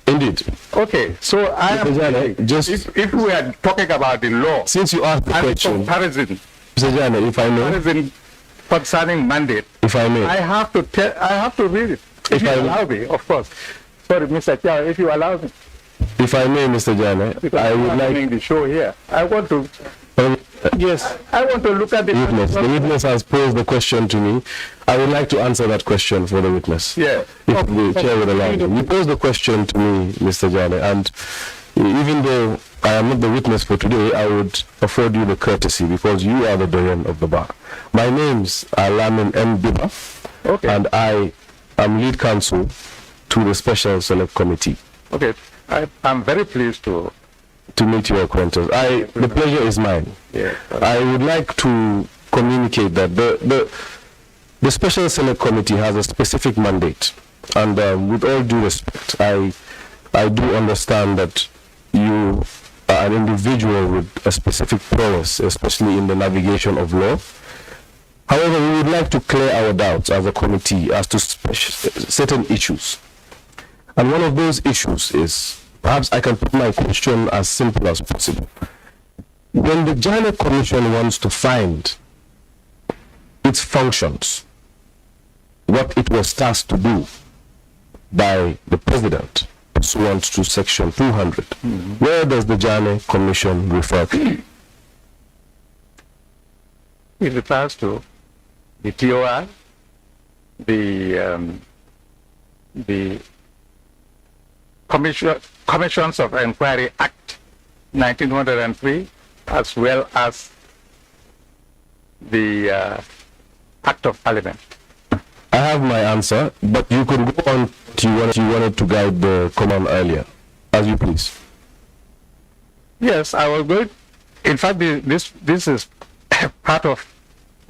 Indeed. Okay. So I am. Just if we are talking about the law, since you asked the question, comparison. Mr. Janneh, if I may. Comparison concerning mandate. If I may. I have to read it. If you allow me, of course. Sorry, Mr. Chair, if you allow me. If I may, Mr. Janneh, I would like the show here. I want to. Yes, I want to look at the witness. The witness has posed the question to me. I would like to answer that question for the witness. Yeah. If the chair would allow me. You posed the question to me, Mr. Janneh, and even though I am not the witness for today, I would afford you the courtesy because you are the doyen of the bar. My name's Lamin M. Biba, and I am lead counsel to the Special Select Committee. Okay, I'm very pleased to meet your acquaintance. The pleasure is mine. Yeah. I would like to communicate that the Special Select Committee has a specific mandate, and with all due respect, I do understand that you are an individual with a specific prowess, especially in the navigation of law. However, we would like to clear our doubts as a committee as to certain issues. And one of those issues is, perhaps I can put my question as simple as possible. When the Janneh Commission wants to find its functions, what it was tasked to do by the President, pursuant to Section 200, where does the Janneh Commission refer to? it refers to the TOR, the Commissions of Inquiry Act 1903, as well as the Act of Parliament. I have my answer, but you could go on. You wanted to guide the command earlier, as you please. Yes, I will go. In fact, this is part of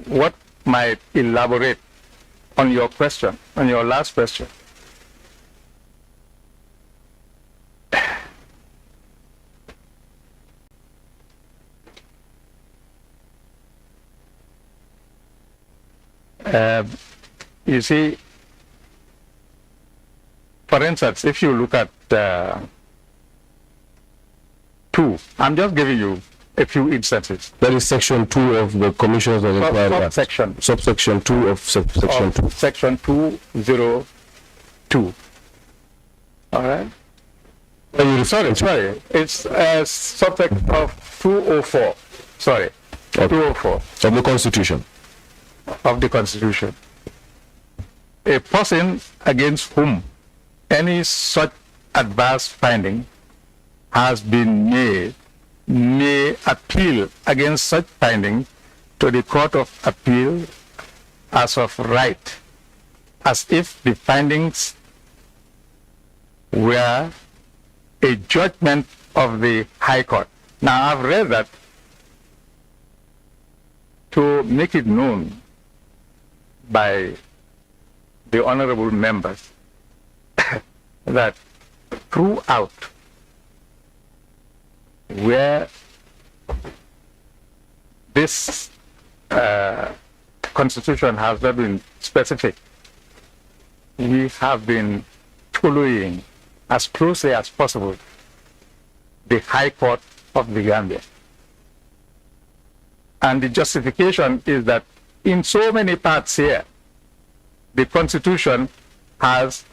what might elaborate on your question, on your last question. You see, for instance, if you look at 2, I'm just giving you a few instances. That is section 2 of the Commissions of Inquiry Act. Subsection 2 of section 2. Section 202. All right? Are you referring to? Sorry, it's subject of 204. Sorry, okay. 204. Of the Constitution. Of the Constitution. A person against whom any such adverse finding has been made may appeal against such finding to the Court of Appeal as of right, as if the findings were a judgment of the High Court. Now, I've read that to make it known by the honorable members that throughout where this Constitution has not been specific, we have been following as closely as possible the High Court of the Gambia. And the justification is that in so many parts here, the Constitution has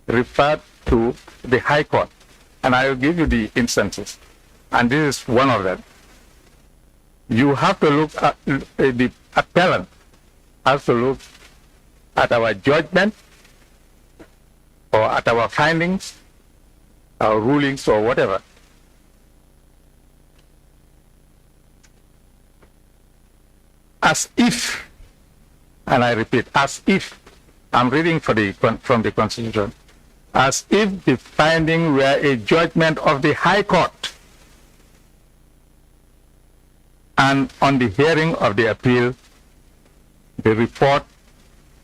referred to the High Court. And I will give you the instances. And this is one of them. You have to look at, the appellant has to look at our judgment or at our findings, our rulings or whatever. As if, and I repeat, as if, I'm reading from the Constitution, as if the finding were a judgment of the High Court, and on the hearing of the appeal, the report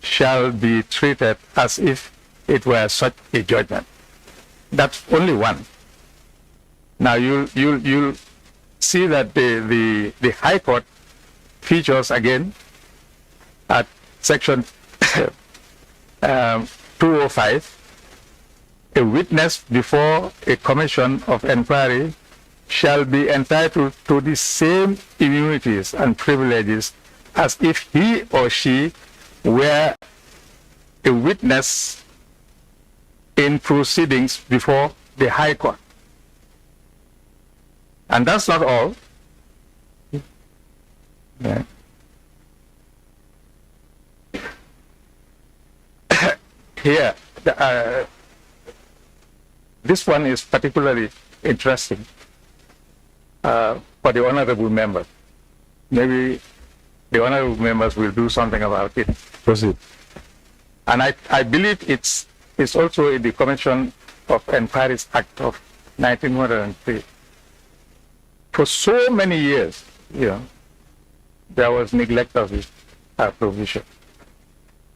shall be treated as if it were such a judgment. That's only one. Now you'll see that the High Court features again at section 205. A witness before a commission of inquiry shall be entitled to the same immunities and privileges as if he or she were a witness in proceedings before the High Court. And that's not all. Yeah. Here, this one is particularly interesting for the honorable members. Maybe the honorable members will do something about it. Proceed. And I believe it's also in the Commission of Inquiries Act of 1903. For so many years, there was neglect of this provision.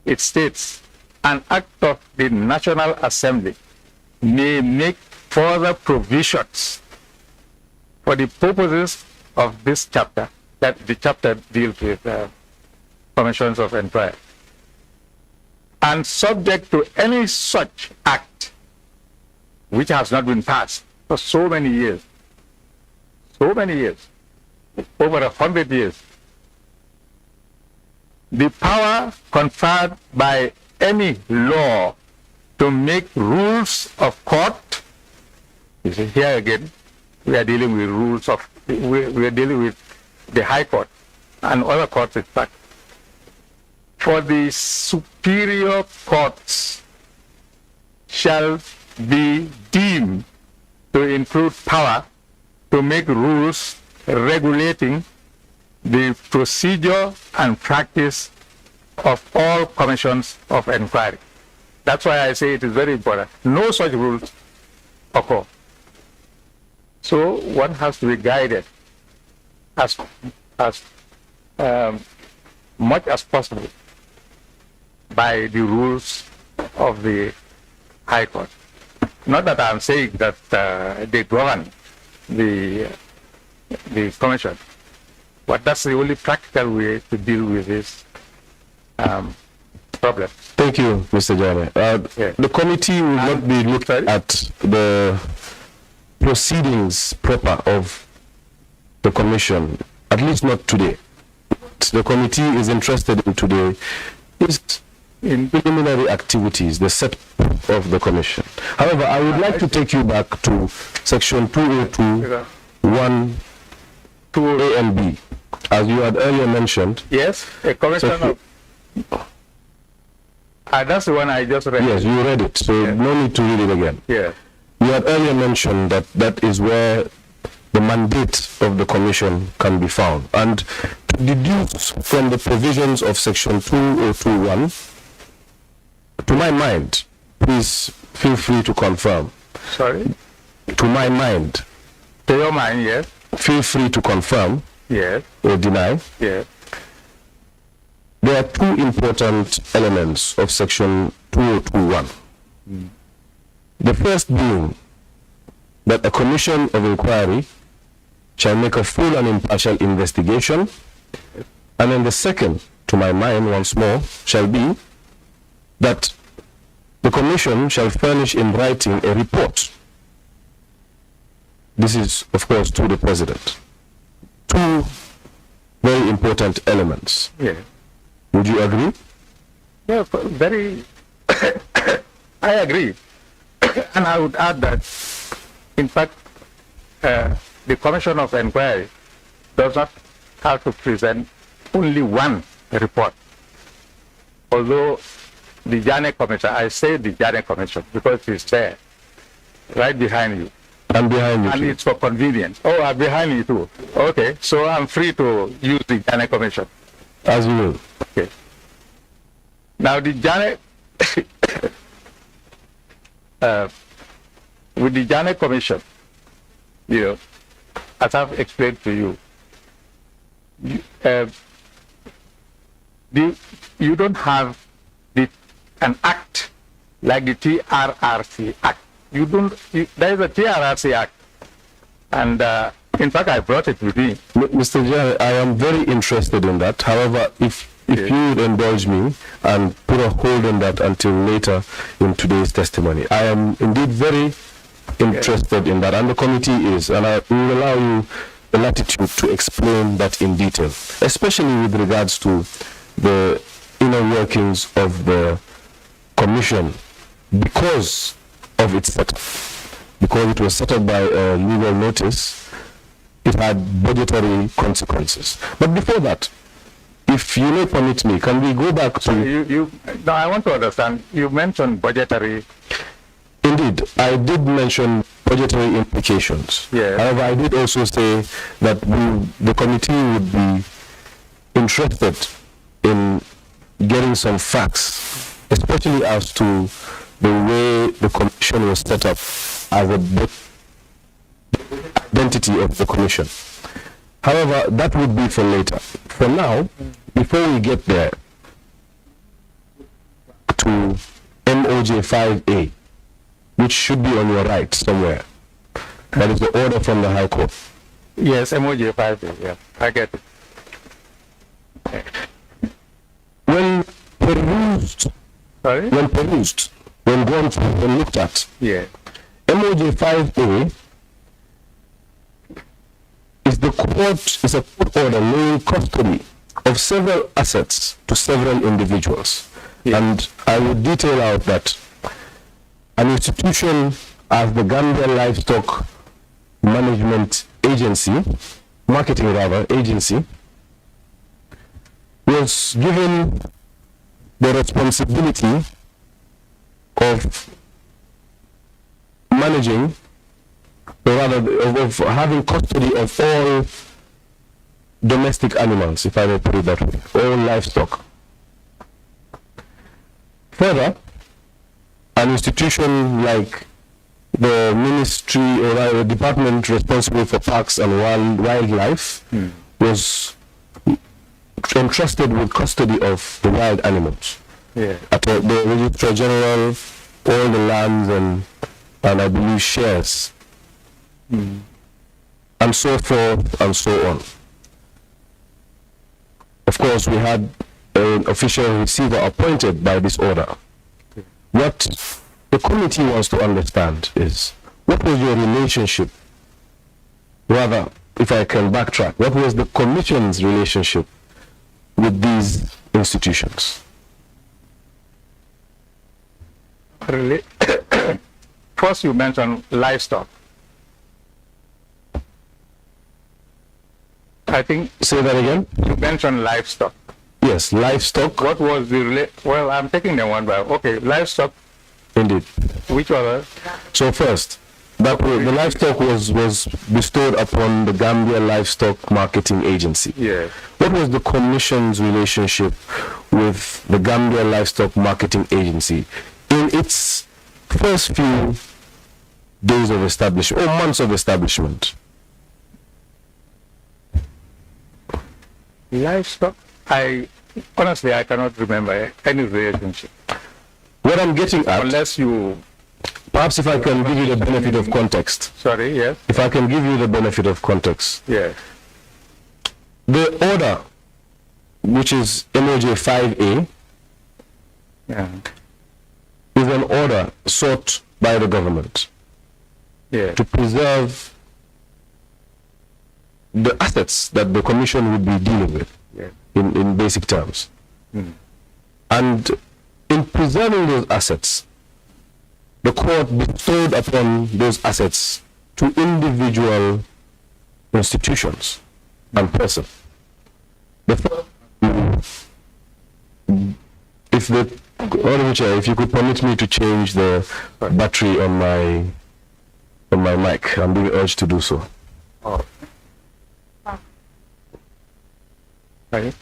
It states, an act of the National Assembly may make further provisions for the purposes of this chapter, that the chapter deals with commissions of inquiry, and subject to any such act which has not been passed for so many years, over 100 years. The power conferred by any law to make rules of court, you see, here again, we are dealing with rules of, we are dealing with the High Court and other courts in fact, for the superior courts shall be deemed to include power to make rules regulating the procedure and practice of all commissions of inquiry. That's why I say it is very important. No such rules occur. So one has to be guided as much as possible by the rules of the High Court. Not that I'm saying that they govern the commission, but that's the only practical way to deal with this problem. Thank you, Mr. Jammeh. The committee will not be looking at the proceedings proper of the commission, at least not today. What the committee is interested in today is in preliminary activities, the setup of the commission. However, I would like to take you back to section 202(1) A and B, as you had earlier mentioned. Yes, a commission of... that's the one I just read. Yes, you read it, so no need to read it again. Yeah. You had earlier mentioned that that is where the mandate of the commission can be found. And to deduce from the provisions of section 2021, to my mind, please feel free to confirm. Sorry? To my mind. To your mind, yes. Feel free to confirm. Yes. Or deny. Yes. There are two important elements of section 2021. The first being that a commission of inquiry shall make a full and impartial investigation, and then the second, to my mind once more, shall be that the commission shall furnish in writing a report. This is, of course, to the president. Two very important elements. Yeah. Would you agree? Yeah, very... I agree. And I would add that, in fact, the Commission of Inquiry does not have to present only one report. Although the Janneh Commission, I say the Janneh Commission because it's there, right behind you. I'm behind you. And too. it's for convenience. Oh, I'm behind you too. Okay, so I'm free to use the Janneh Commission. As you will. Okay. Now the Janneh, with the Janneh Commission, you know, as I've explained to you, you don't have an act like the TRRC Act. You don't. There is a TRRC Act, and in fact, I brought it with me. Mr. Janneh, I am very interested in that. However, if you would indulge me and put a hold on that until later in today's testimony, I am indeed very interested in that, and the committee is, and I will allow you the latitude to explain that in detail, especially with regards to the inner workings of the commission because of its setup. Because it was set up by a legal notice, it had budgetary consequences. But before that, if you may permit me, can we go back to... No, I want to understand. You mentioned budgetary... Indeed, I did mention budgetary implications. Yeah. However, I did also say that the committee would be interested in getting some facts, especially as to the way the commission was set up as a identity of the commission. However, that would be for later. For now, before we get there, to MOJ 5A, which should be on your right somewhere. That is the order from the High Court. Yes, MOJ 5A, yeah, I get it. When perused, when gone through and looked at, MOJ 5A is a court order laying custody of several assets to several individuals. And I would detail out that an institution as the Gambia Livestock Management Agency, Marketing rather, Agency, was given the responsibility of managing, or rather of having custody of all domestic animals, if I may put it that way, all livestock. Further, an institution like the ministry or the department responsible for parks and wildlife was entrusted with custody of the wild animals. At the Registrar General, all the lands and I believe shares, and so forth and so on. Of course, we had an official receiver appointed by this order. What the committee wants to understand is, what was your relationship, rather, if I can backtrack, what was the commission's relationship with these institutions? First, you mentioned livestock. I think... Say that again? You mentioned livestock. Yes, livestock. What was the... Well, I'm taking them one by one. Okay, livestock. Indeed. Which other? So first, the livestock was bestowed upon the Gambia Livestock Marketing Agency. Yes. What was the commission's relationship with the Gambia Livestock Marketing Agency in its first few days of establishment, or months of establishment? Livestock? Honestly, I cannot remember any relationship. What I'm getting at... Unless you... Perhaps if I can give you the benefit of context. Sorry, yes? If I can give you the benefit of context. Yes. The order, which is MOJ 5A, is an order sought by the government to preserve the assets that the commission would be dealing with, in basic terms. And in preserving those assets, the court bestowed upon those assets to individual institutions and persons. If you could permit me to change the battery on my mic, I'm being urged to do so. Oh. Right.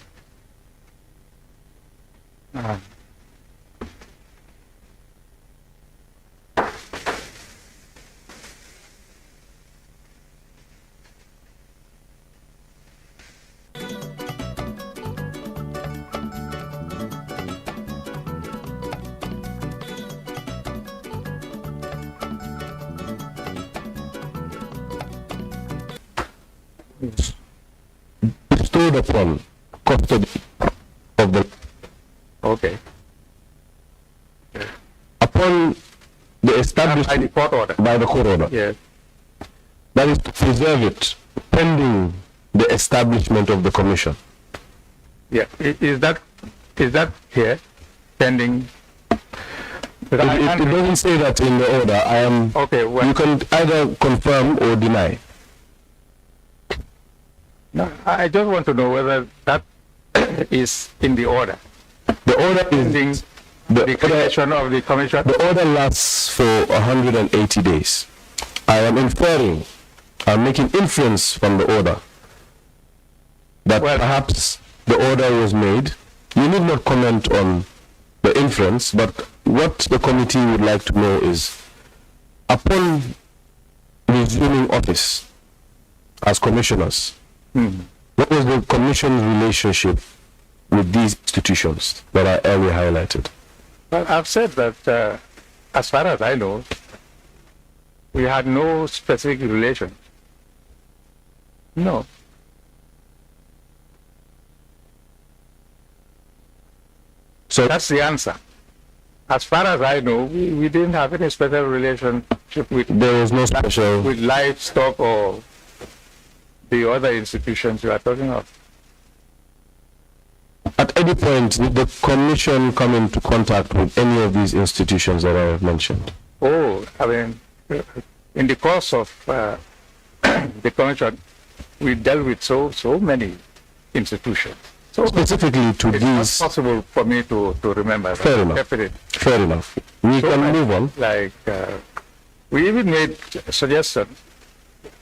Bestowed upon custody of the... Okay. Upon the establishment... By the court order. By the court order. Yes. That is to preserve it pending the establishment of the commission. Yeah. Is that here? Pending... It doesn't say that in the order. I am... Okay, well... You can either confirm or deny. No, I just want to know whether that is in the order. The order is the creation of the commission. The order lasts for 180 days. I am inferring, I'm making inference from the order that perhaps the order was made. You need not comment on the inference, but what the committee would like to know is, upon resuming office as commissioners, what was the commission's relationship with these institutions that I earlier highlighted? Well, I've said that, as far as I know, we had no specific relation. No. So that's the answer. As far as I know, we didn't have any special relationship with... There was no special... With livestock or the other institutions you are talking of. At any point, did the commission come into contact with any of these institutions that I have mentioned? Oh, I mean, in the course of the commission, we dealt with so many institutions. So specifically to it's these. not possible for me to remember. Fair enough. Definitely. Fair enough. We So can move on. Like, we even made suggestions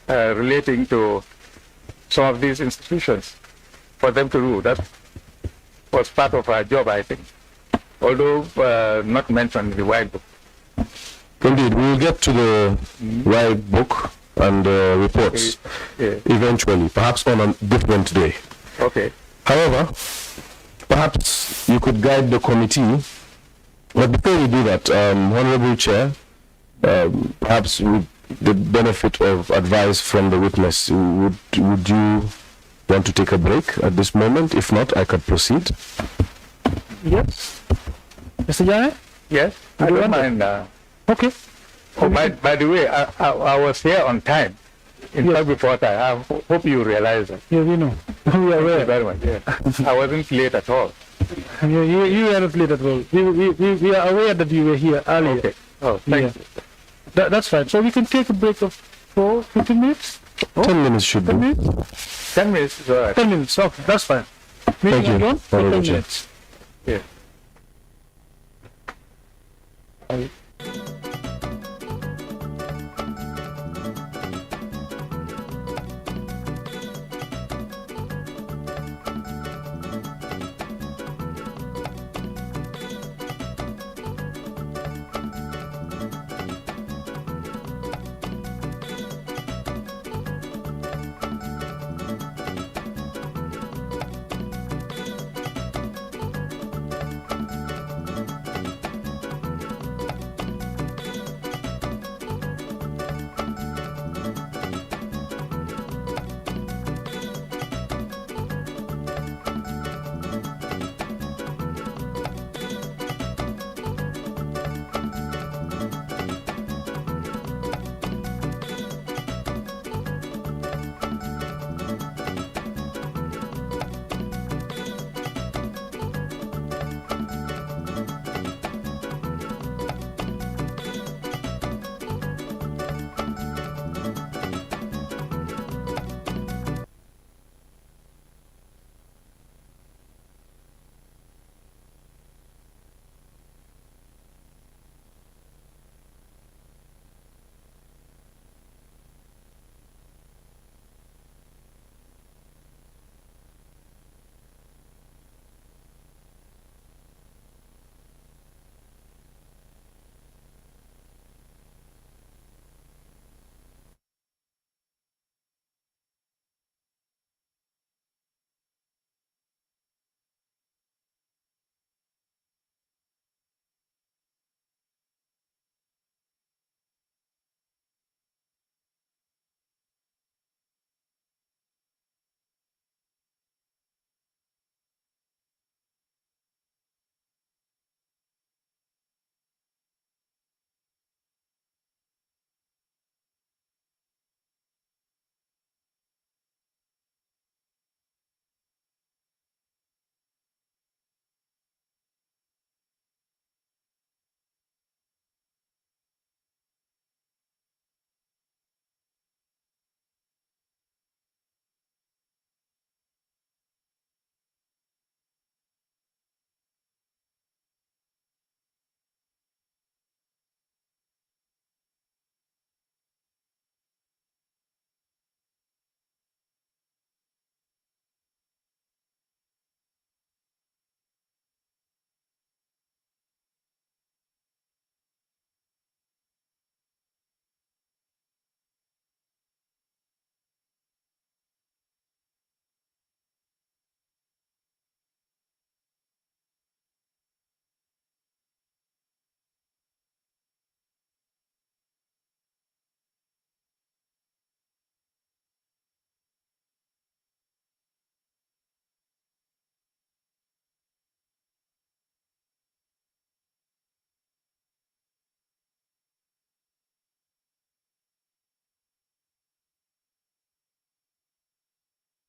relating to some of these institutions for them to do. That was part of our job, I think, although not mentioned in the white book. Indeed, we will get to the white book and reports eventually, perhaps on a different day. Okay. However, perhaps you could guide the committee. But before we do that, Honorable Chair, perhaps with the benefit of advice from the witness, would you want to take a break at this moment? If not, I could proceed. Yes. Mr. Jammeh? Yes, I don't mind. Okay. Oh, by the way, I was here on time. In fact, before time. I hope you realize that. Yeah, we know. We are Thank you aware. very much. Yeah. I wasn't late at all. You were not late at all. We are aware that you were here earlier. Okay. Oh, thank you. That's fine. So we can take a break of 15 minutes? 10 minutes should 10 do. minutes? 10 minutes is all right. 10 minutes. Okay, that's fine. Thank you, Adjourn for 10 Honorable Chair. minutes. Yeah.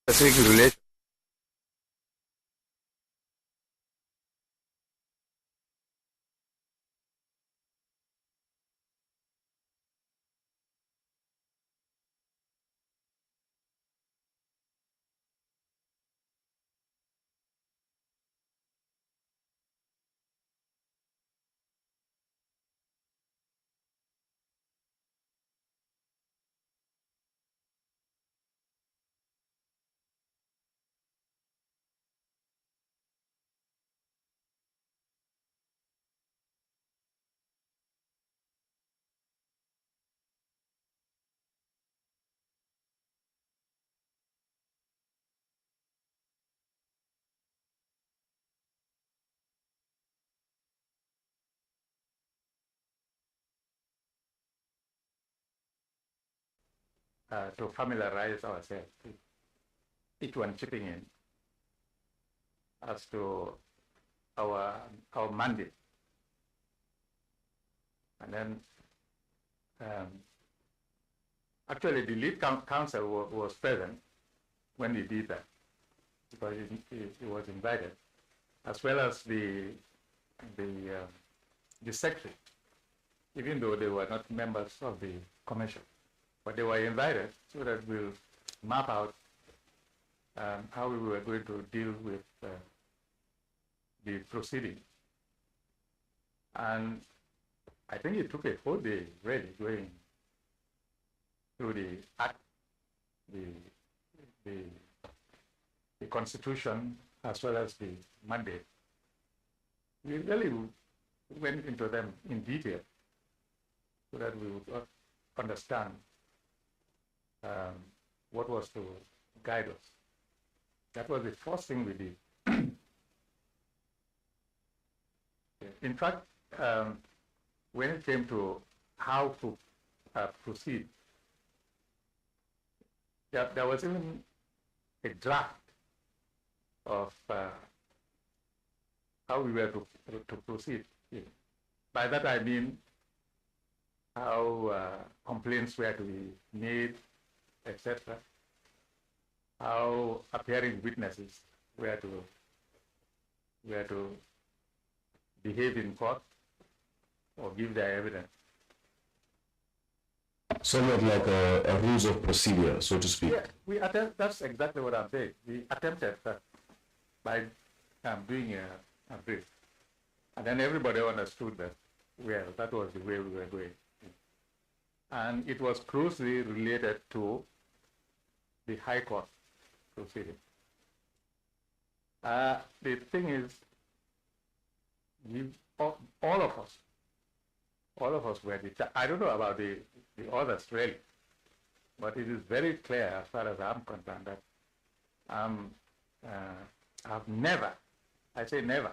Specific relation. to familiarize ourselves, each one chipping in as to our mandate. And then actually the lead counsel was present when we did that, because he was invited, as well as the secretary, even though they were not members of the commission, but they were invited so that we'll map out how we were going to deal with the proceeding. And I think it took a whole day really going through the act, the constitution, as well as the mandate. We really went into them in detail so that we would understand what was to guide us. That was the first thing we did. In fact, when it came to how to proceed, there was even a draft of how we were to proceed. By that I mean how complaints were to be made, etc. How appearing witnesses were to behave in court or give their evidence. Somewhat like a rules of procedure, so to speak. Yeah, that's exactly what I'm saying. We attempted that by doing a brief. And then everybody understood that, well, that was the way we were going. And it was closely related to the High Court proceeding. The thing is, all of us were I don't know about the others really, but it is very clear as far as I'm concerned that I've never, I say never,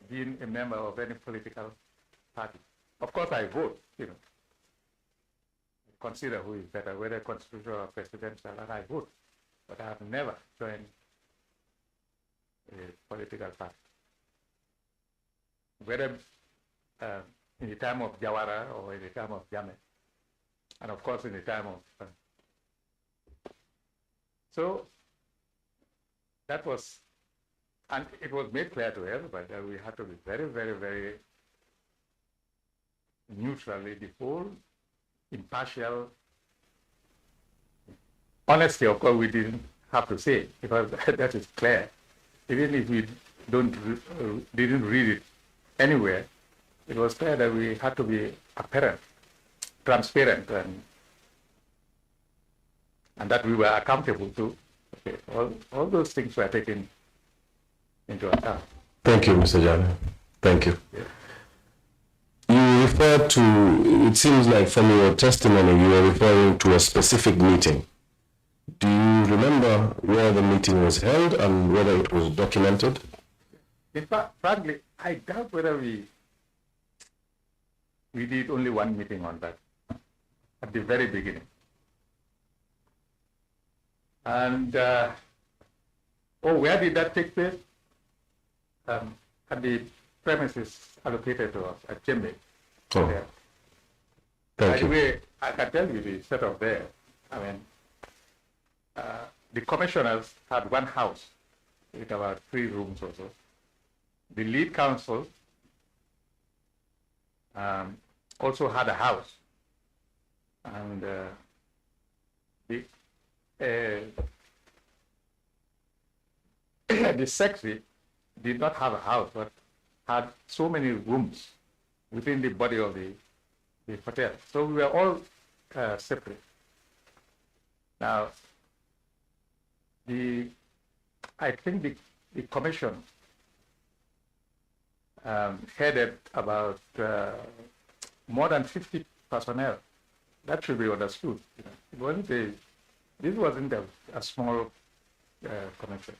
been a member of any political party. Of course I vote, consider who is better, whether constitutional or presidential, and I vote, but I have never joined a political party. Whether in the time of Jawara or in the time of Jammeh, and of course in the time of... so that was, and it was made clear to everybody that we had to be very, very, very neutrally, the whole impartial honesty, of course, we didn't have to say, because that is clear. Even if we didn't read it anywhere, it was clear that we had to be apparent, transparent, and that we were accountable to. Okay, all those things were taken into account. Thank you, Mr. Jammeh. Thank you. Yeah. You referred to, it seems like from your testimony, you were referring to a specific meeting. Do you remember where the meeting was held and whether it was documented? In fact, frankly, I doubt whether we did only one meeting on that at the very beginning. And, where did that take place? At the premises allocated to us at Jammeh. Oh. There. Thank By you. the way, I can tell you the setup there. I mean, the commissioners had one house with about 3 rooms or so. The lead counsel also had a house, and the secretary did not have a house, but had so many rooms within the body of the hotel. So we were all separate. Now, I think the commission headed about more than 50 personnel. That should be understood. It wasn't this wasn't a small commission.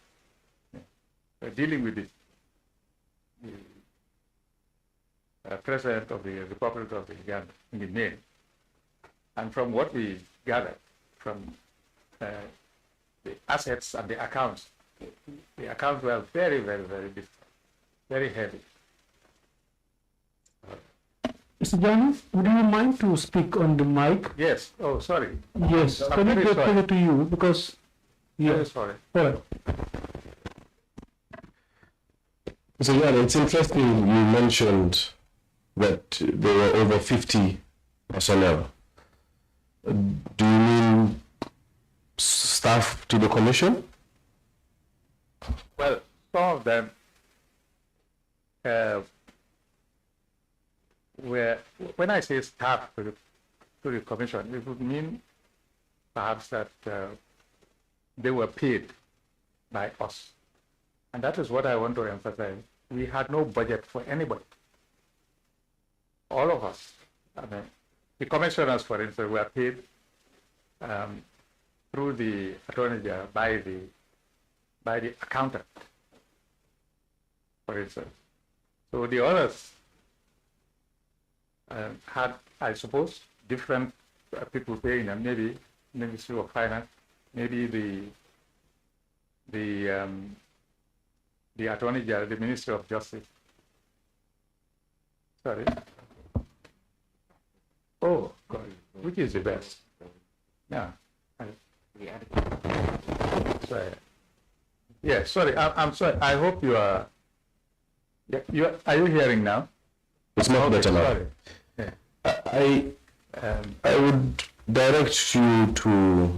Dealing with the President of the Republic of the Gambia in the main. And from what we gathered from the assets and the accounts. The accounts were very, very, very difficult, very heavy. Mr. Jammeh, would you mind to speak on the mic? Yes. Oh, sorry. Yes. Can you get closer to you because? Very sorry. All right. So yeah, it's interesting you mentioned that there were over 50 personnel. Do you mean staff to the commission? Well, some of them were, when I say staff to the commission, it would mean perhaps that they were paid by us. And that is what I want to emphasize. We had no budget for anybody. All of us. I mean, the commissioners, for instance, were paid through the Attorney General by the accountant, for instance. So the others had, I suppose, different people paying them. Maybe Ministry of Finance, maybe the Attorney General, the Ministry of Justice. Sorry. Oh, God, which is the best? Yeah. Sorry. Yeah, sorry. I'm sorry. I hope you are. Yeah, are you hearing now? It's not better now. Sorry. Yeah. I would direct you to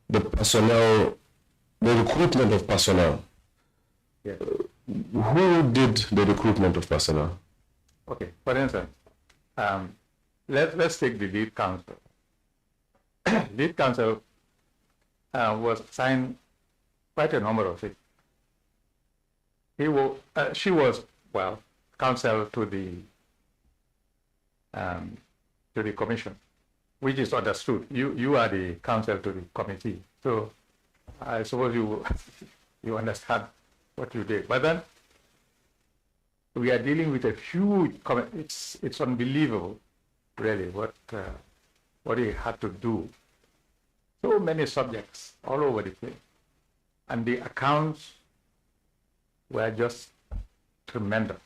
the personnel, the recruitment of personnel. Yeah. Who did the recruitment of personnel? Okay. For instance, let's take the lead counsel. Lead counsel was assigned quite a number of things. She was, well, counsel to the commission, which is understood. You are the counsel to the committee, so I suppose you understand what you did. But then we are dealing with a huge. It's unbelievable, really, what he had to do. So many subjects all over the place, and the accounts were just tremendous.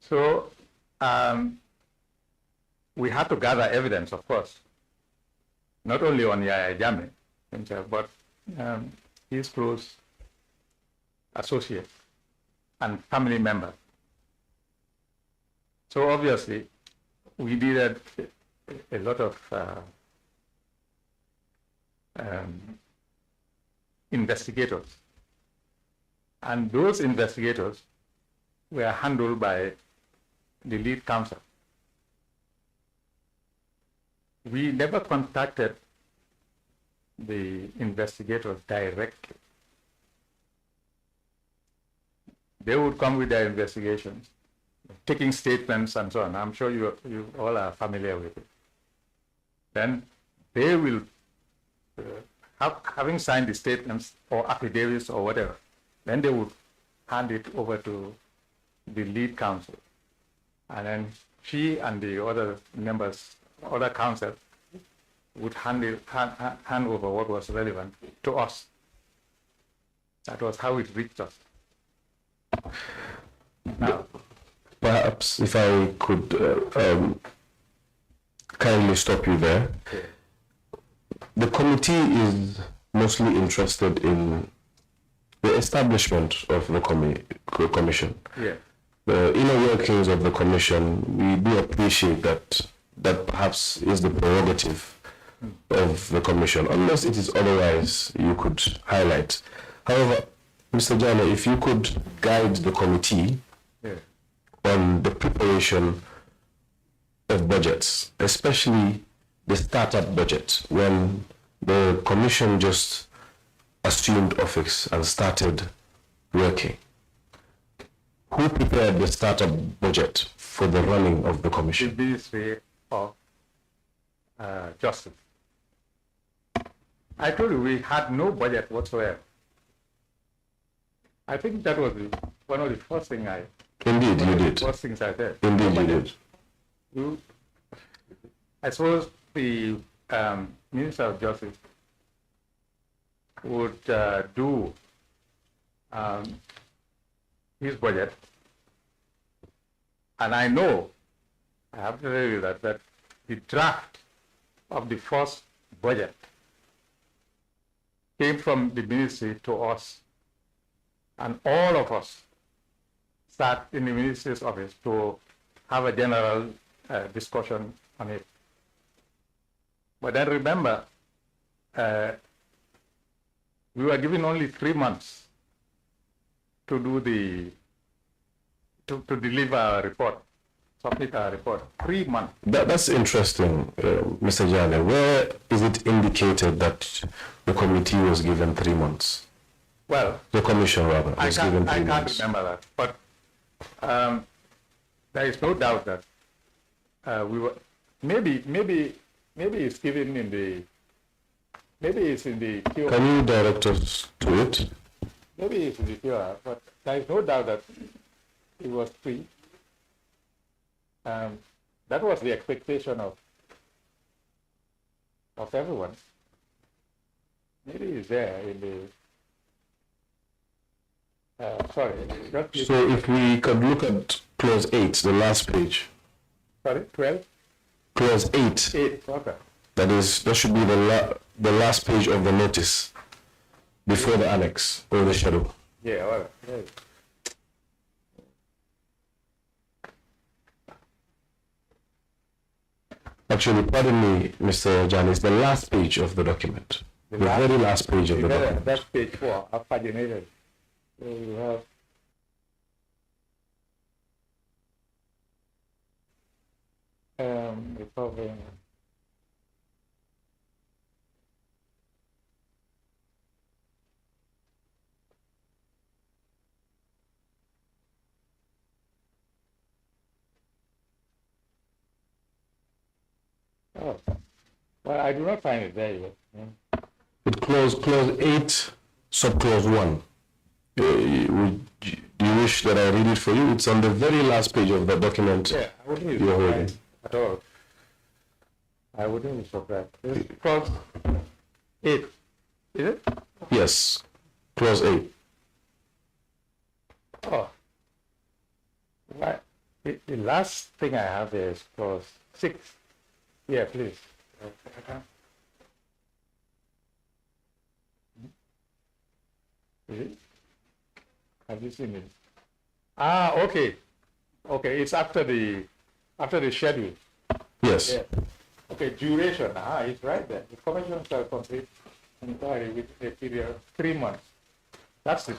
So we had to gather evidence, of course, not only on Yahya Jammeh himself, but his close associates and family members. So obviously, we needed a lot of investigators. And those investigators were handled by the lead counsel. We never contacted the investigators directly. They would come with their investigations, taking statements and so on. I'm sure you all are familiar with it. Then they will, having signed the statements or affidavits or whatever, then they would hand it over to the lead counsel. And then she and the other members, other counsel, would hand over what was relevant to us. That was how it reached us. Now, perhaps if I could kindly stop you there. okay. The committee is mostly interested in the establishment of the commission. Yeah. The inner workings of the commission, we do appreciate that perhaps is the prerogative of the commission, unless it is otherwise you could highlight. However, Mr. Janneh, if you could guide the committee on the preparation of budgets, especially the startup budget, when the commission just assumed office and started working. Who prepared the startup budget for the running of the commission? The Ministry of Justice. I told you we had no budget whatsoever. I think that was one of the first things I. Indeed, you did. First things I said. Indeed, you did. I suppose the Minister of Justice would do his budget, and I know, I have to tell you that the draft of the first budget came from the ministry to us, and all of us sat in the ministry's office to have a general discussion on it. But then remember, we were given only 3 months to do to deliver our report, submit our report. 3 months. That's interesting, Mr. Janneh. Where is it indicated that the committee was given 3 months? Well, the commission rather was given 3 months. I can't remember that, but there is no doubt that we were maybe it's given in the QR. Can you direct us to it? Maybe it's in the QR, but there is no doubt that it was free. That was the expectation of everyone. Maybe it's there in the. Sorry. So if we could look at clause 8, the last page. Sorry, 12. Clause 8. 8. Okay. That should be the last page of the notice before the annex or the schedule. Yeah. All right. Yeah. Actually, pardon me, Mr. Janneh, it's the last page of the document. The very last page of the document. That's page 4, paginated. So you have. Recovering. Oh, well, I do not find it there yet. Yeah. It clause 8, subclause 1. Do you wish that I read it for you? It's on the very last page of the document. Yeah, I wouldn't be you're holding. surprised at all. I wouldn't be surprised. It's clause 8, is it? Yes, clause 8. Oh, right. The last thing I have there is clause 6. Yeah, please. Is it? Have you seen it? Ah, okay. Okay, it's after the schedule. Yes. Yeah. Okay, duration. It's right there. The commission shall complete inquiry with a period of 3 months. That's it.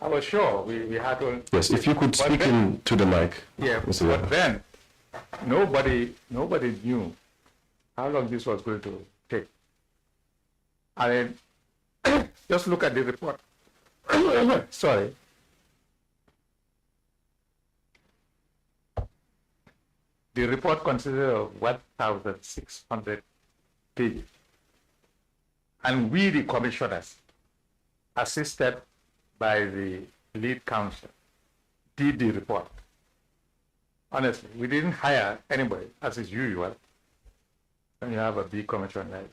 I was sure we had to. Yes, if you could speak into the mic. Yeah, but then nobody knew how long this was going to take. And then just look at the report. Sorry. The report consisted of 1,600 pages. And we, the commissioners, assisted by the lead counsel, did the report. Honestly, we didn't hire anybody, as is usual. When you have a big commission, right?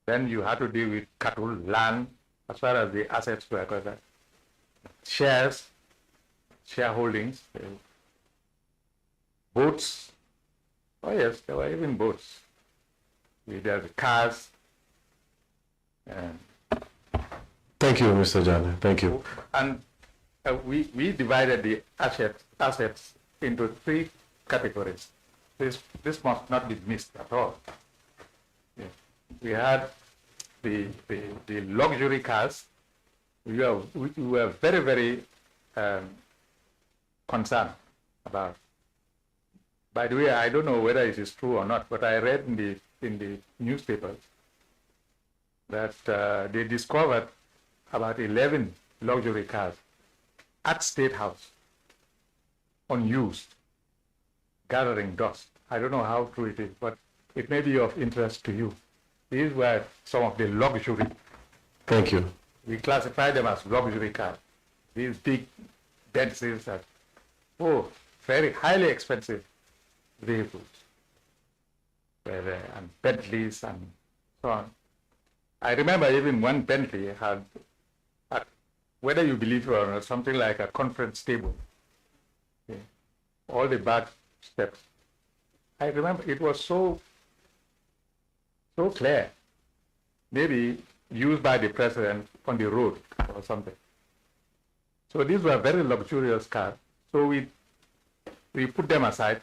Then you have to deal with cattle, land, as far as the assets were concerned, shares, shareholdings, boats. Oh yes, there were even boats. There were cars. Thank you, Mr. Janneh. Thank you. And we divided the assets into 3 categories. This must not be missed at all. Yeah. We had the luxury cars, which we were very, very concerned about. By the way, I don't know whether it is true or not, but I read in the newspapers that they discovered about 11 luxury cars at State House, unused, gathering dust. I don't know how true it is, but it may be of interest to you. These were some of the luxury. Thank you. We classify them as luxury cars. These big Benzes are, very highly expensive vehicles. and Bentleys and so on. I remember even one Bentley had, whether you believe it or not, something like a conference table. Okay. All the back steps. I remember it was so clear. Maybe used by the president on the road or something. So these were very luxurious cars. So we put them aside.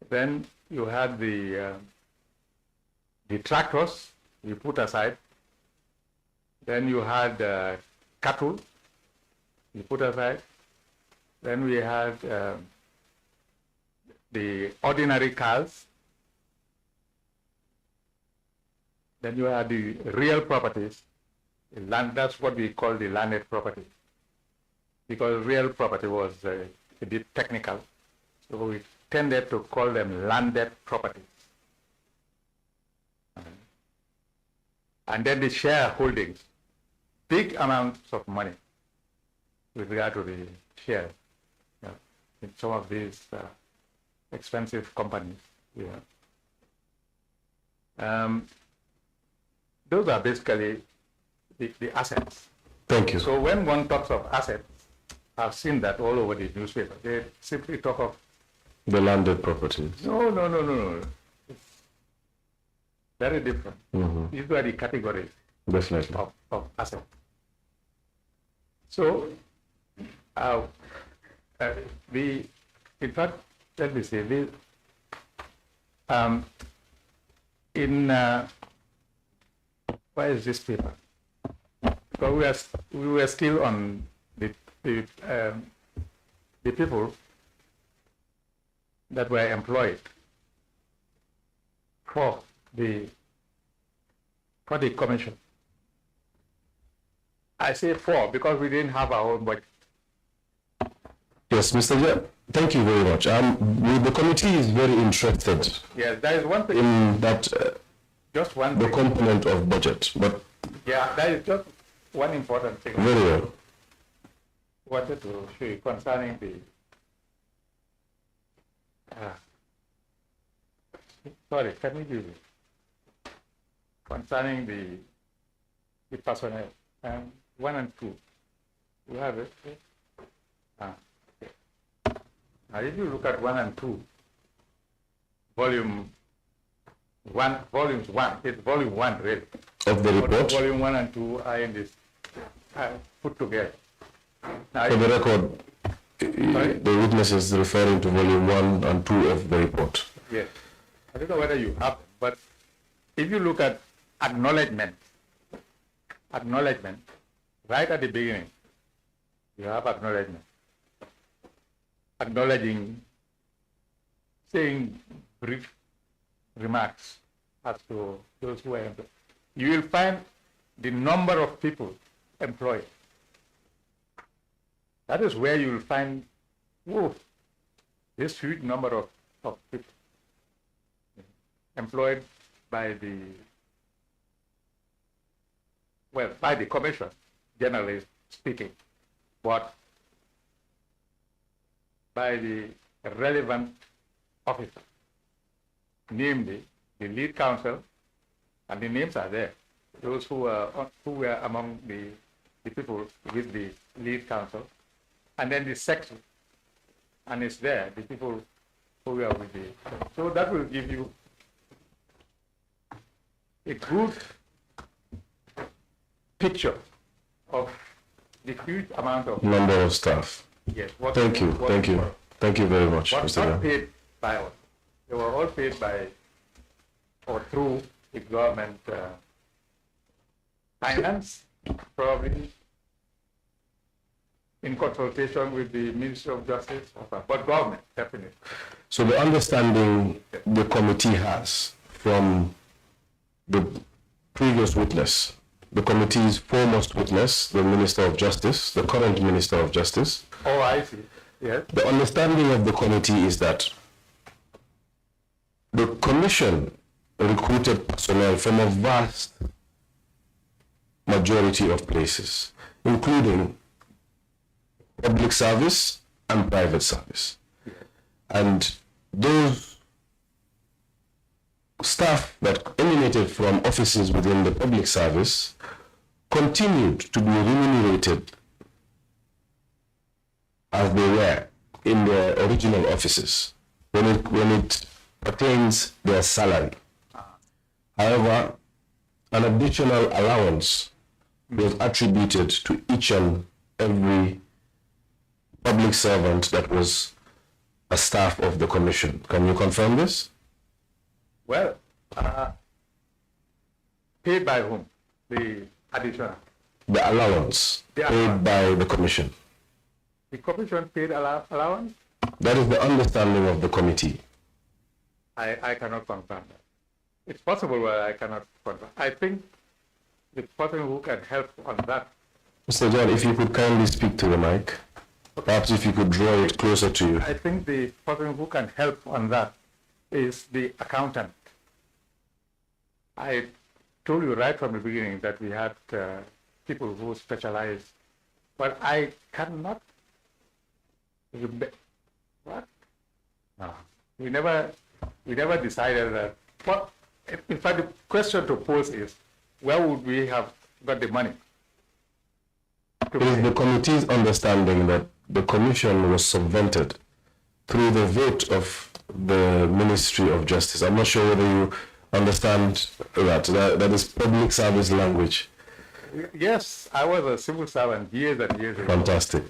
Then you had the tractors you put aside. Then you had cattle you put aside. Then we had the ordinary cars. Then you had the real properties. The land, that's what we call the landed property. Because real property was a bit technical. So we tended to call them landed properties. And then the shareholdings, big amounts of money with regard to the shares in some of these expensive companies. Those are basically the assets. Thank you. So when one talks of assets, I've seen that all over the newspaper. They simply talk of the landed properties. No. It's very different. These are the categories Definitely. of assets. So in fact, let me say this. Where is this paper? Because we were still on the people that were employed for the commission. I say for because we didn't have our own budget. Yes, Mr. Jammeh, thank you very much. The committee is very interested. Yes, there is one thing in that. Just one the thing. component of budget, but yeah, that is just one important thing. Very well. Wanted to show you concerning the sorry, can we do this? Concerning the personnel 1 and 2. You have it? Okay. Now if you look at 1 and 2, volumes 1, it's volume 1 really. Of the report? Volume 1 and 2 are in this, put together. Now, for the record, the witness is referring to volume 1 and 2 of the report. Yes. I don't know whether you have them, but if you look at acknowledgement, right at the beginning, you have acknowledgement. Acknowledging, saying brief remarks as to those who are employed. You will find the number of people employed. That is where you will find this huge number of people employed by the commission, generally speaking, but by the relevant officer, namely the lead counsel, and the names are there. Those who were among the people with the lead counsel, and then the section, and it's there, the people who were with the. So that will give you a good picture of the huge amount of number of staff. Yes. Thank you very much, What Mr. not paid by us. They were all paid by or through the government finance, probably in consultation with the Ministry of Justice, but government, definitely. So the understanding the committee has from the previous witness, the committee's foremost witness, the Minister of Justice, the current Minister of Justice. Oh, I see. Yes. The understanding of the committee is that the commission recruited personnel from a vast majority of places, including public service and private service. And those staff that emanated from offices within the public service continued to be remunerated as they were in their original offices when it pertains their salary. However, an additional allowance was attributed to each and every public servant that was a staff of the commission. Can you confirm this? Well, paid by whom? The additional? The allowance paid by the commission. The commission paid allowance? That is the understanding of the committee. I cannot confirm that. It's possible, but I cannot confirm. I think the person who can help on that. Mr. John, if you could kindly speak to the mic. Perhaps if you could draw it closer to you. I think the person who can help on that is the accountant. I told you right from the beginning that we had people who specialize, but I cannot. What? No, we never decided that. But in fact, the question to pose is, where would we have got the money? It is the committee's understanding that the commission was subvented through the vote of the Ministry of Justice. I'm not sure whether you understand that. That is public service language. Yes, I was a civil servant years and years ago. Fantastic.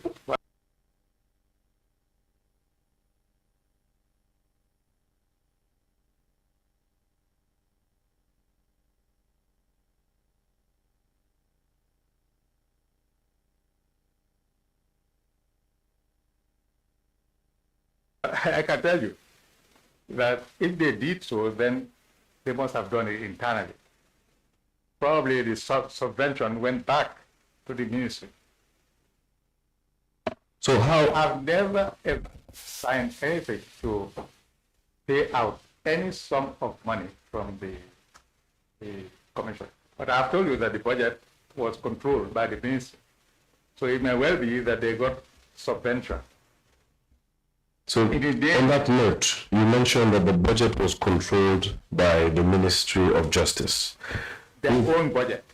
I can tell you that if they did so, then they must have done it internally. Probably the subvention went back to the ministry. So how? I've never ever signed anything to pay out any sum of money from the commission. But I've told you that the budget was controlled by the ministry. So it may well be that they got subvention. So on that note, you mentioned that the budget was controlled by the Ministry of Justice. Their own budget.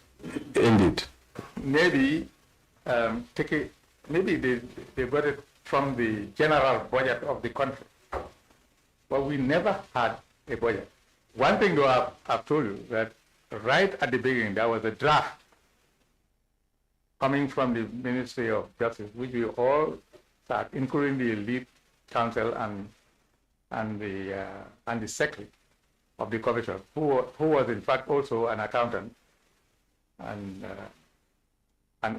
Indeed. Maybe maybe they got it from the general budget of the country. But we never had a budget. One thing though, I've told you that right at the beginning there was a draft coming from the Ministry of Justice, which we all start, including the elite council and the secretary of the commission, who was in fact also an accountant and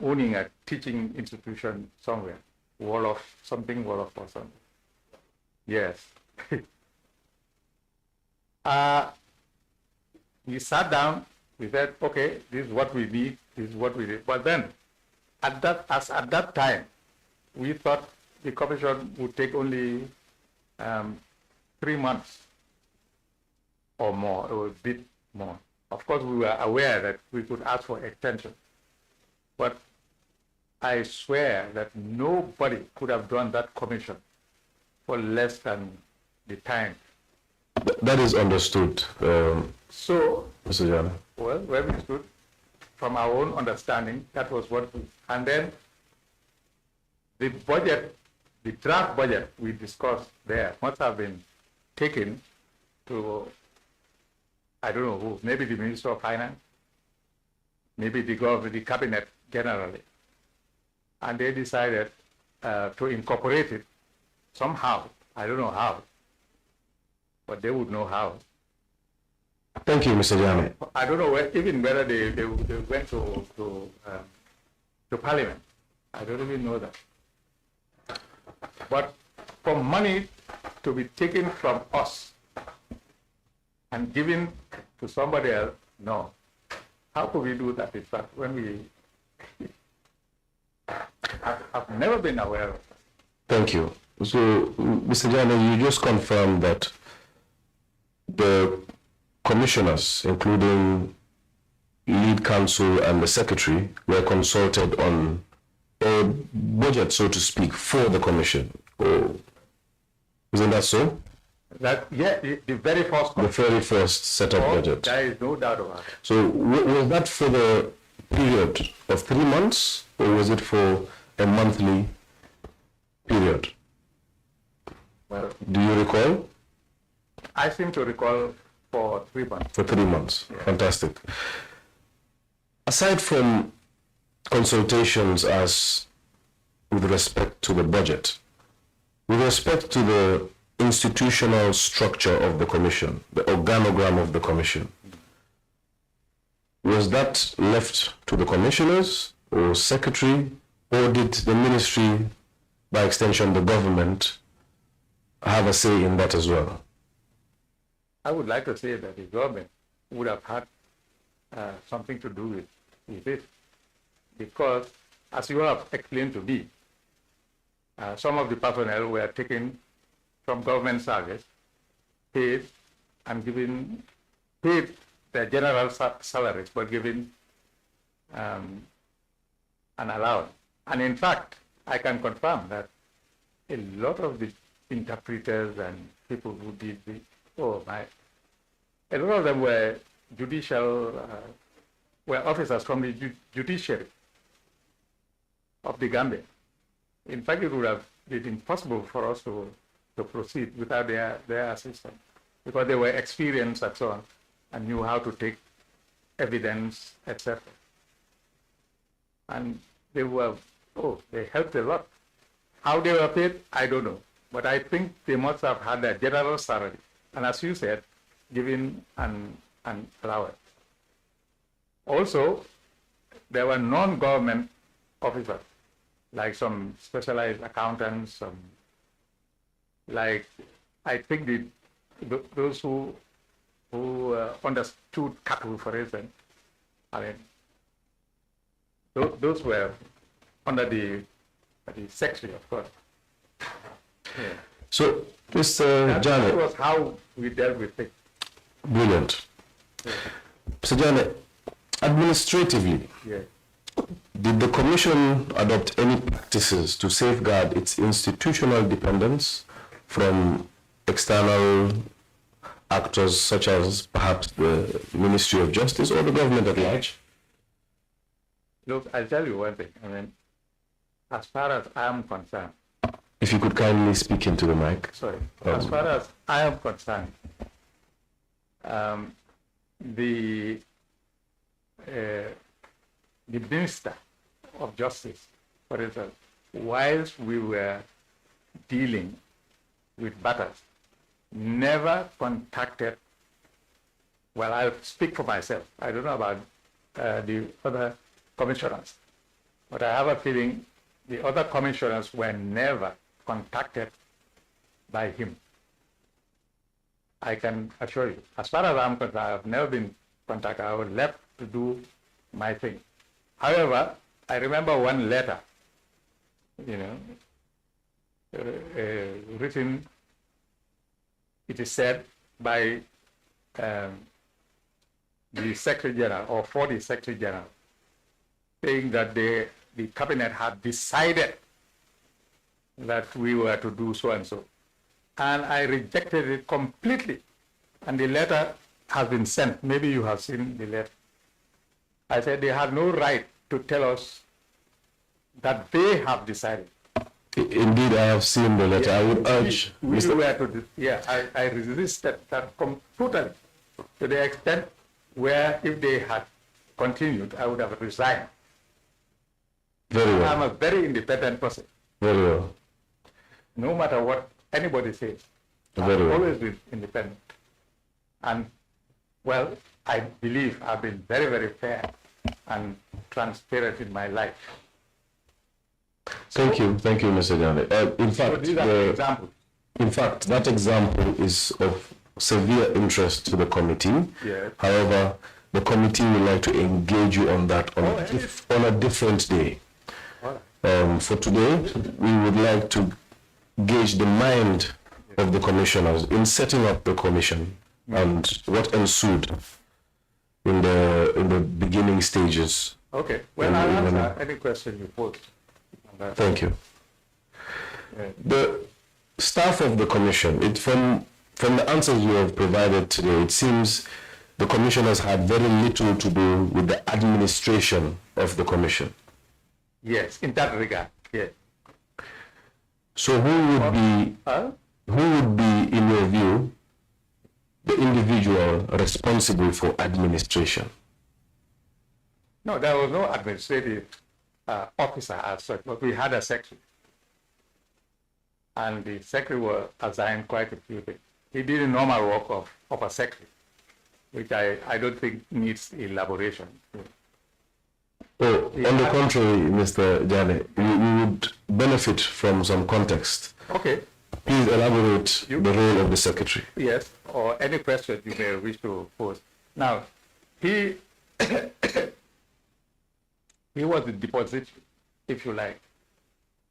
owning a teaching institution somewhere, Wolof or something. Yes. We sat down. We said, okay, this is what we need. This is what we need. But then, at that time, we thought the commission would take only 3 months or more, or a bit more. Of course, we were aware that we could ask for extension. But I swear that nobody could have done that commission for less than the time. That is understood. So, Mr. Janneh. Well, where we stood, from our own understanding, that was what we, and then the budget, the draft budget we discussed there must have been taken to, I don't know who, maybe the Minister of Finance, maybe the government, the cabinet generally. And they decided to incorporate it somehow. I don't know how, but they would know how. Thank you, Mr. Jammeh. I don't know even whether they went to Parliament. I don't even know that. But for money to be taken from us and given to somebody else, no. How could we do that, in fact, when we... I've never been aware of that. Thank you. So, Mr. Janneh, you just confirmed that the commissioners, including lead counsel and the secretary, were consulted on a budget, so to speak, for the commission. Oh, isn't that so? The very first. The very first set of budget. There is no doubt about it. So was that for the period of 3 months, or was it for a monthly period? Well, do you recall? I seem to recall for 3 months. For 3 months. Yeah. Fantastic. Aside from consultations as with respect to the budget, with respect to the institutional structure of the commission, the organogram of the commission, was that left to the commissioners or secretary, or did the ministry, by extension the government, have a say in that as well? I would like to say that the government would have had something to do with it, because, as you have explained to me, some of the personnel were taken from government service, paid their general salaries, but given an allowance. And in fact, I can confirm that a lot of the interpreters and people who did a lot of them were were officers from the judiciary of the Gambia. In fact, it would have been impossible for us to proceed without their assistance, because they were experienced and so on, and knew how to take evidence, etc. And they helped a lot. How they were paid, I don't know. But I think they must have had a general salary. And as you said, given an allowance. Also, there were non-government officers, like some specialized accountants, I think those who understood cattle, for instance. I mean, those were under the secretary, of course. Yeah. So, Mr. Jammeh, that was how we dealt with it. Brilliant. Yeah. Mr. Jammeh, administratively, Yeah. did the Commission adopt any practices to safeguard its institutional independence from external actors such as perhaps the Ministry of Justice or the government at large? Look, I'll tell you one thing. I mean, as far as I am concerned. If you could kindly speak into the mic. Sorry. As far as I am concerned, the Minister of Justice, for instance, whilst we were dealing with matters, never contacted, well, I'll speak for myself. I don't know about the other commissioners, but I have a feeling the other commissioners were never contacted by him. I can assure you, as far as I'm concerned, I have never been contacted. I was left to do my thing. However, I remember one letter, written, it is said, by the Secretary General, or for the Secretary General, saying that the cabinet had decided that we were to do so and so. And I rejected it completely. And the letter has been sent. Maybe you have seen the letter. I said they had no right to tell us that they have decided. Indeed, I have seen the letter. I would urge I resisted that totally, to the extent where if they had continued, I would have resigned. Very well. I'm a very independent person. Very well. No matter what anybody says, Very I've well. always been independent. And, well, I believe I've been very, very fair and transparent in my life. Thank you, Mr. Jammeh. In fact, that example is of severe interest to the committee. Yes. However, the committee would like to engage you on that on a different day. For today, we would like to gauge the mind of the commissioners in setting up the commission and what ensued in the beginning stages. Okay. Well, I'll answer any question you pose. Thank you. Yeah. The staff of the commission, from from the answers you have provided today, it seems the commission has had very little to do with the administration of the commission. Yes, in that regard, yes. So who would be, in your view, the individual responsible for administration? No, there was no administrative officer as such, but we had a secretary. And the secretary was assigned quite a few things. He did the normal work of a secretary, which I don't think needs elaboration. Oh, on the contrary, Mr. Janneh, we would benefit from some context. Okay. Please elaborate the role of the secretary. Yes, or any question you may wish to pose. Now, he he was the depository, if you like,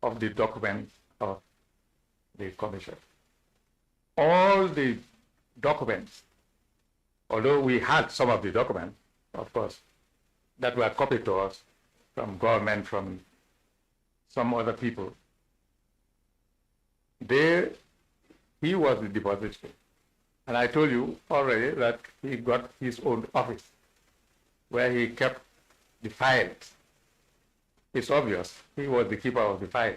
of the documents of the commission. All the documents, although we had some of the documents, of course, that were copied to us from government, from some other people, he was the depository. And I told you already that he got his own office where he kept the files. It's obvious he was the keeper of the files.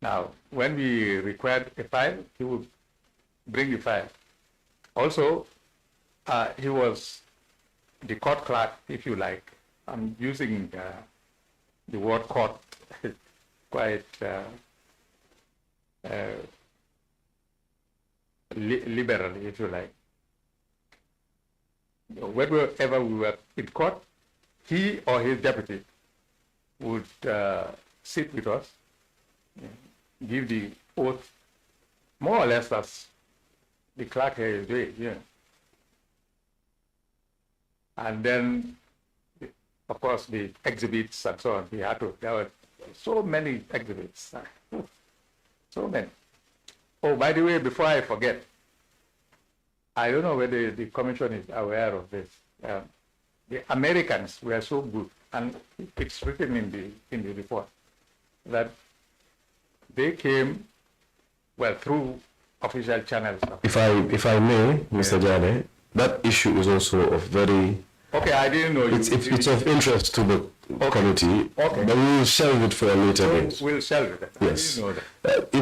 Now, when we required a file, he would bring the file. Also, he was the court clerk, if you like. I'm using the word court quite liberally, if you like. Whenever we were in court, he or his deputy would sit with us, give the oath, more or less as the clerk here is doing, yeah. And then, of course, the exhibits and so on, there were so many exhibits, so many. Oh, by the way, before I forget, I don't know whether the commission is aware of this. The Americans were so good, and it's written in the report, that they came, well, through official channels. If I may, Mr. Janneh, that issue is also of very... Okay, I didn't know. It's of interest to the committee, okay, but we will shelve it for a later date. We'll shelve it. Yes. I didn't know that.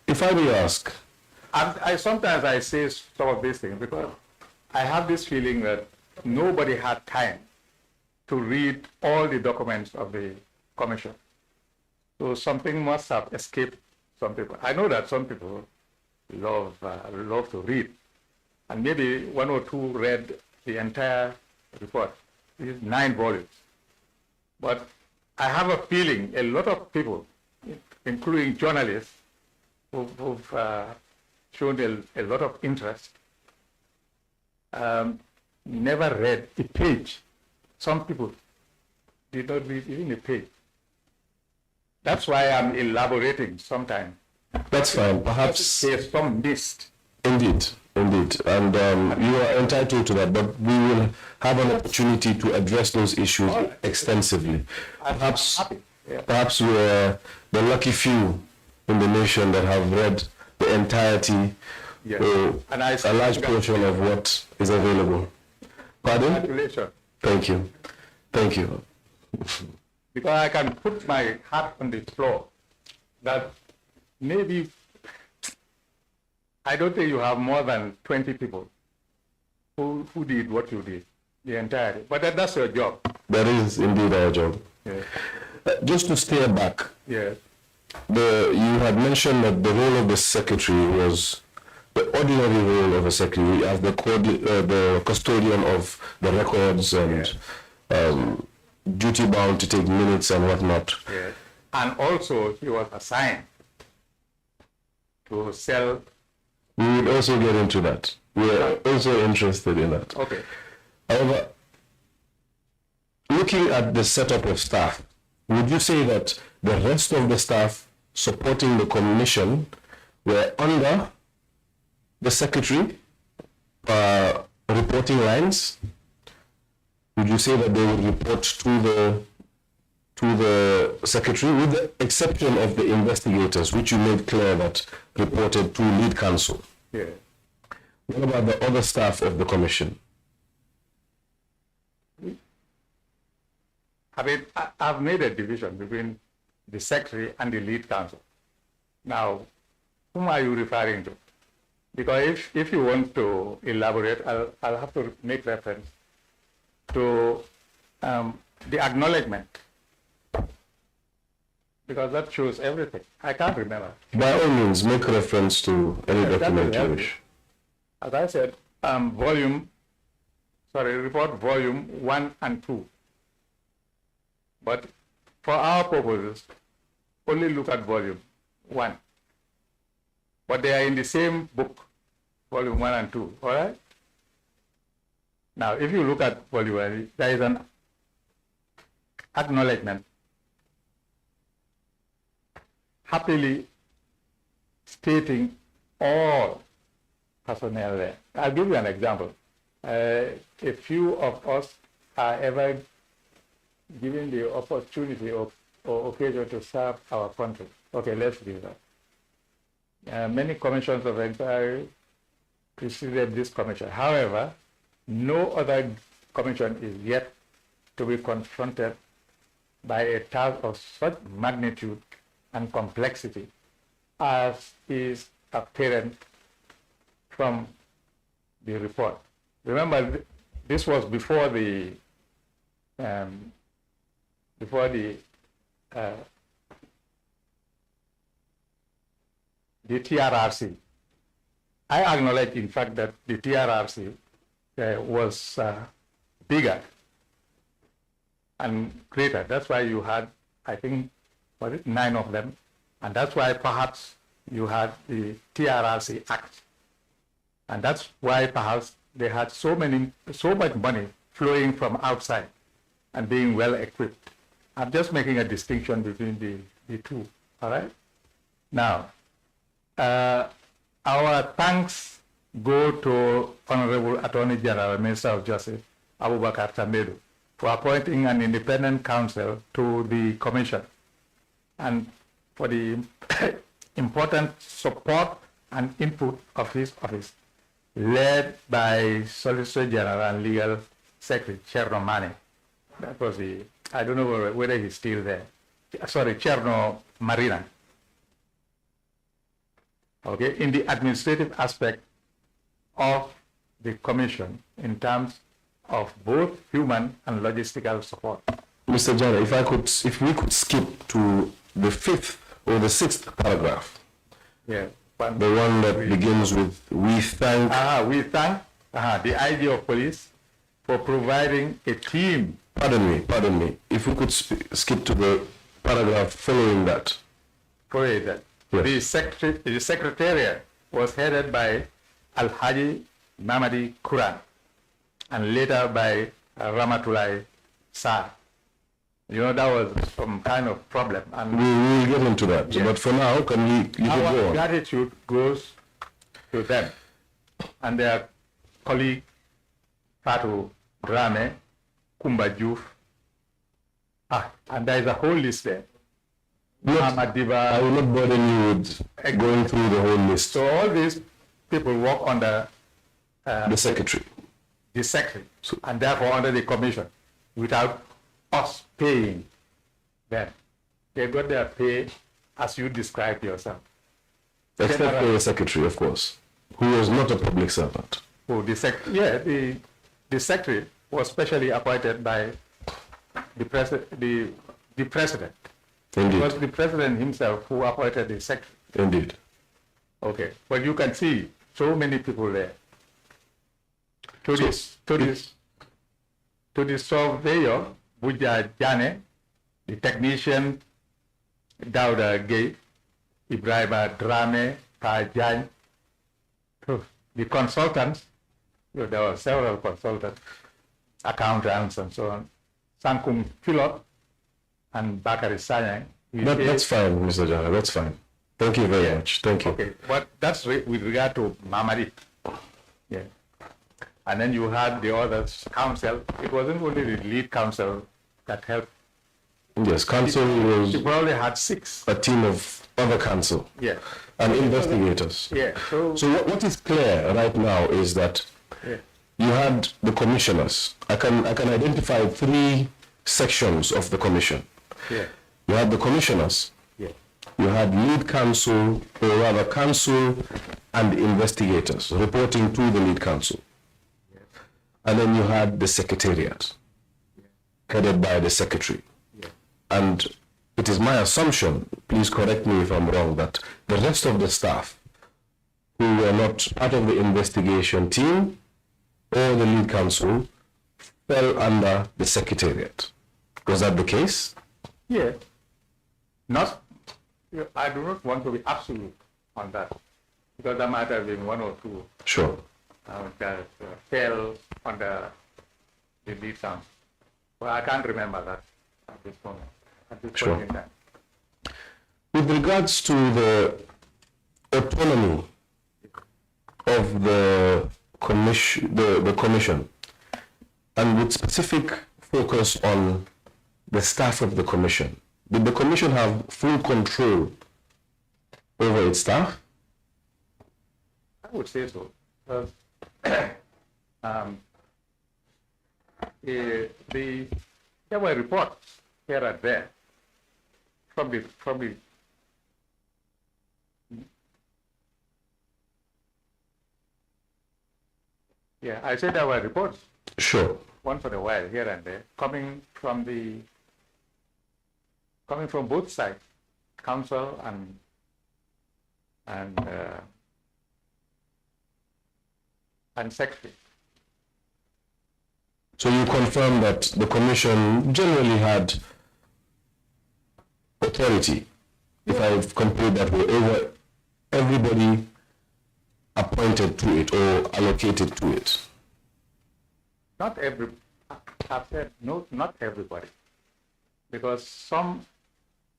If I may ask... Sometimes I say some of these things because I have this feeling that nobody had time to read all the documents of the commission. So something must have escaped some people. I know that some people love to read, and maybe one or two read the entire report. It's 9 volumes. But I have a feeling a lot of people, including journalists, who've shown a lot of interest, never read a page. Some people did not read even a page. That's why I'm elaborating sometimes. That's fine. Perhaps there's some missed. Indeed. And you are entitled to that, but we will have an opportunity to address those issues extensively. Perhaps we're the lucky few in the nation that have read the entirety, yes, or a large portion of what is available. Pardon? Congratulations. Thank you. Thank you. Because I can put my heart on the floor that maybe, I don't think you have more than 20 people who did what you did, the entirety. But that's your job. That is indeed our job. Yes. Just to stay back, yes, you had mentioned that the role of the secretary was the ordinary role of a secretary as the custodian of the records and duty bound to take minutes and whatnot. Yes. And also he was assigned to sell. We would also get into that. We are also interested in that. Okay. However, looking at the setup of staff, would you say that the rest of the staff supporting the commission were under the secretary reporting lines? Would you say that they would report to the secretary, with the exception of the investigators, which you made clear that reported to lead counsel. Yeah. What about the other staff of the commission? I mean, I've made a division between the secretary and the lead counsel. Now, whom are you referring to? Because if you want to elaborate, I'll have to make reference to the acknowledgement, because that shows everything. I can't remember. By all means, make reference to any document you wish. As I said, report volume 1 and 2. But for our purposes, only look at volume 1. But they are in the same book, volume 1 and 2, all right? Now, if you look at volume 1, there is an acknowledgement happily stating all personnel there. I'll give you an example. A few of us are ever given the opportunity or occasion to serve our country. Okay, let's do that. Many commissions of inquiry preceded this commission. However, no other commission is yet to be confronted by a task of such magnitude and complexity as is apparent from the report. Remember, this was before the TRRC. I acknowledge, in fact, that the TRRC was bigger and greater. That's why you had, I think, 9 of them, and that's why perhaps you had the TRRC Act, and that's why perhaps they had so much money flowing from outside and being well equipped. I'm just making a distinction between the two. All right. Now, our thanks go to Honorable Attorney General, Minister of Justice, Abubakar Tamedu, for appointing an independent counsel to the commission, and for the important support and input of his office, led by Solicitor General and Legal Secretary Cherno Mane. That was I don't know whether he's still there. Sorry, Cherno Marina. Okay, in the administrative aspect of the commission in terms of both human and logistical support. Mr. Janneh, if we could skip to the 5th or the 6th paragraph. Yeah. The one that begins with, we thank the IG of police for providing a team. Pardon me. If we could skip to the paragraph following that. Yes. The secretariat was headed by Al-Haji Mamadi Quran and later by Ramatullah Sar. You know, that was some kind of problem. And we will get into that. Yes. But for now, you can go on. Our gratitude goes to them and their colleague Fatou Drame, Kumba Diouf. And there is a whole list there. I will not bother you with going through the whole list. So all these people work under the secretary. The secretary, and therefore under the commission, without us paying them. They got their pay as you described yourself. Except for the secretary, of course, who was not a public servant. Oh, the secretary was specially appointed by the president. Indeed. It was the president himself who appointed the secretary. Indeed. Okay, but you can see so many people there. To the surveyor, Yahya Jammeh, the technician, Dauda Gay, Ibrahima Drame, Pajan, the consultants, there were several consultants, accountants and so on, Sankum Philot and Bakari Sanyang. That's fine, Mr. Janneh, that's fine. Thank you very much. Thank you. Okay, but that's with regard to Mamadi. Yeah. And then you had the other council. It wasn't only the lead council that helped. Yes, council was... You probably had 6. A team of other council. Yeah. and investigators. Yeah. So what is clear right now is that you had the commissioners. I can identify 3 sections of the commission. Yeah. You had the commissioners. Yeah. You had lead counsel, or rather counsel and investigators reporting to the lead counsel. Yeah. And then you had the secretariat, headed by the secretary. Yeah. And it is my assumption, please correct me if I'm wrong, that the rest of the staff who were not part of the investigation team or the lead counsel fell under the secretariat. Was that the case? Yeah. I do not want to be absolute on that, because there might have been 1 or 2 Sure. that fell under the lead counsel. Well, I can't remember that at this moment, at this Sure. point in time. With regards to the autonomy of the commission, and with specific focus on the staff of the commission, did the commission have full control over its staff? I would say so. There were reports here and there from the yeah, I said there were reports Sure. once in a while here and there coming from both sides, council and secretary. So you confirm that the commission generally had authority, if I complete that way, over everybody appointed to it or allocated to it? I've said no, not everybody, because some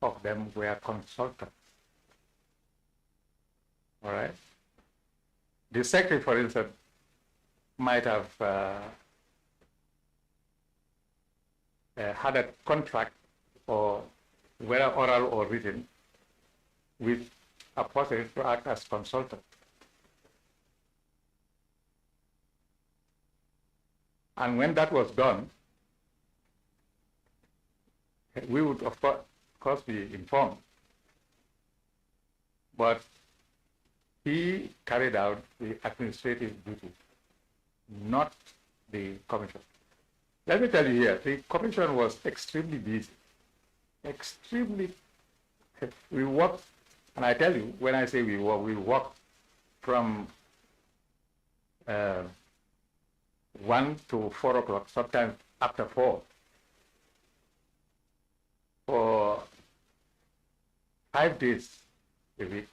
of them were consultants. All right. The secretary, for instance, might have had a contract, or whether oral or written, with a person to act as consultant. And when that was done, we would of course be informed. But he carried out the administrative duty, not the commission. Let me tell you here, the commission was extremely busy. Extremely. We worked, and I tell you, when I say we worked from 1 to 4 o'clock, sometimes after 4, for 5 days a week.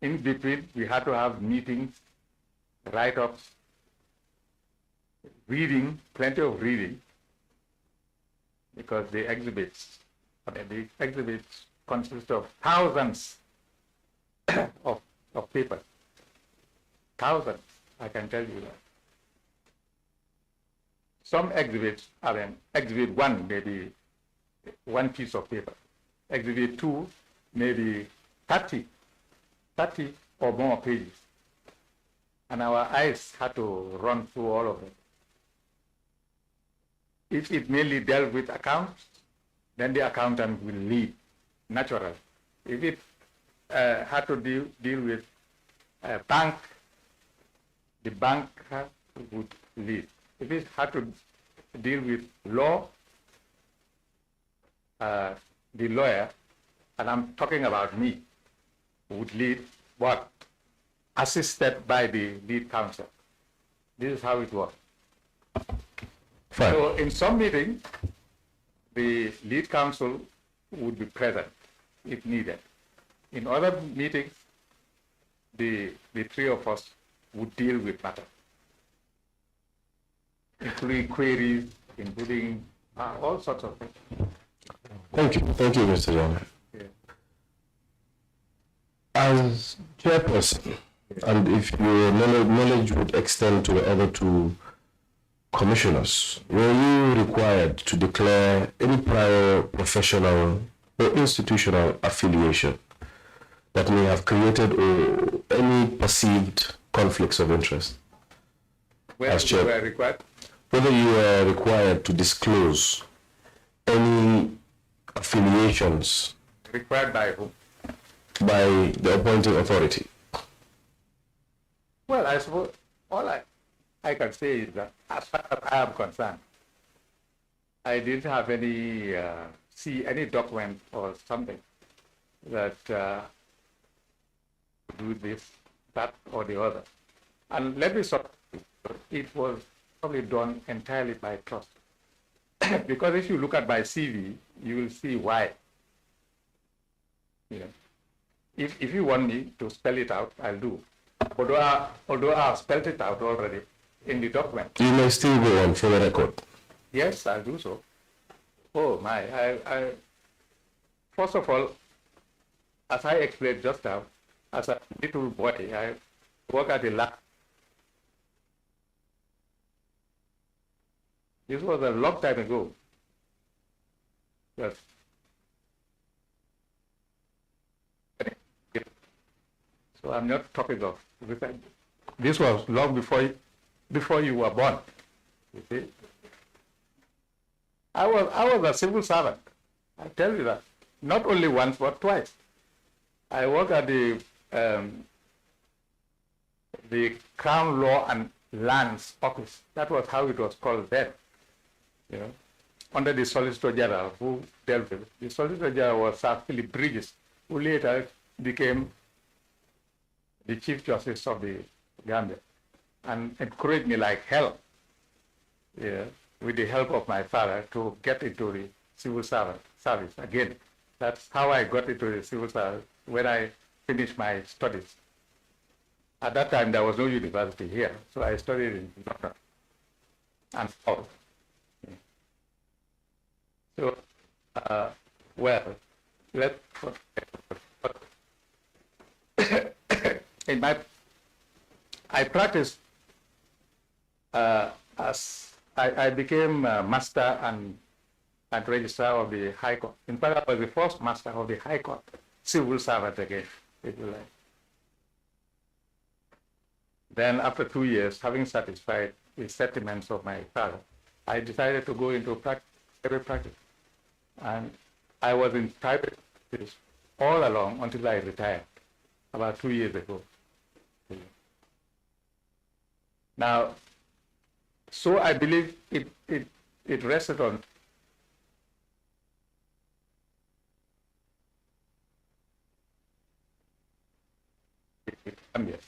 In between, we had to have meetings, write-ups, reading, plenty of reading, because the exhibits consist of thousands of papers. Thousands, I can tell you that. Some exhibits, exhibit 1 maybe 1 piece of paper. Exhibit 2 maybe 30 or more pages. And our eyes had to run through all of them. If it mainly dealt with accounts, then the accountant will lead, naturally. If it had to deal with a bank, the banker would lead. If it had to deal with law, the lawyer, and I'm talking about me, would lead, but assisted by the lead counsel. This is how it works. Fine. So in some meetings, the lead counsel would be present if needed. In other meetings, the 3 of us would deal with matters, including queries, including all sorts of things. Thank you, Mr. Jammeh. Yeah. As chairperson, and if your knowledge would extend to the other 2 commissioners, were you required to declare any prior professional or institutional affiliation that may have created or any perceived conflicts of interest? Whether you were required? Whether you are required to disclose any affiliations. Required by whom? By the appointing authority. Well, I suppose all I can say is that as far as I am concerned, I didn't have any, see any document or something that do this, that, or the other. And let me stop. It was probably done entirely by trust. Because if you look at my CV, you will see why. You know, if you want me to spell it out, I'll do. Although I've spelled it out already in the document. You may still go on for the record. Yes, I'll do so. Oh my, first of all, as I explained just now, as a little boy, I worked at the lab. This was a long time ago. Yes. So I'm not talking of this was long before you were born. You see, I was a civil servant. I tell you that, not only once but twice. I worked at the Crown Law and Lands Office. That was how it was called then. You know, under the Solicitor General who dealt with it. The Solicitor General was Sir Philip Bridges, who later became the Chief Justice of the Gambia, and encouraged me like hell, yeah, with the help of my father, to get into the civil service again. That's how I got into the civil service when I finished my studies. At that time, there was no university here, so I studied in London and South. So, well, I practiced as I became master and registrar of the High Court. In fact, I was the first master of the High Court, civil servant again, if you like. Then after 2 years, having satisfied the sentiments of my father, I decided to go into private practice. And I was in private practice all along until I retired about 2 years ago. Now, so I believe it rested on Gambia,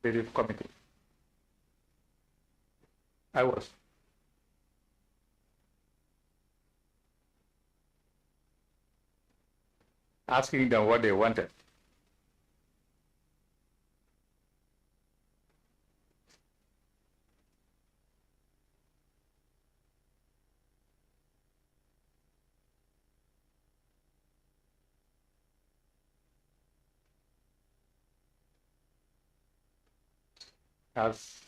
the committee. I was. Asking them what they wanted. As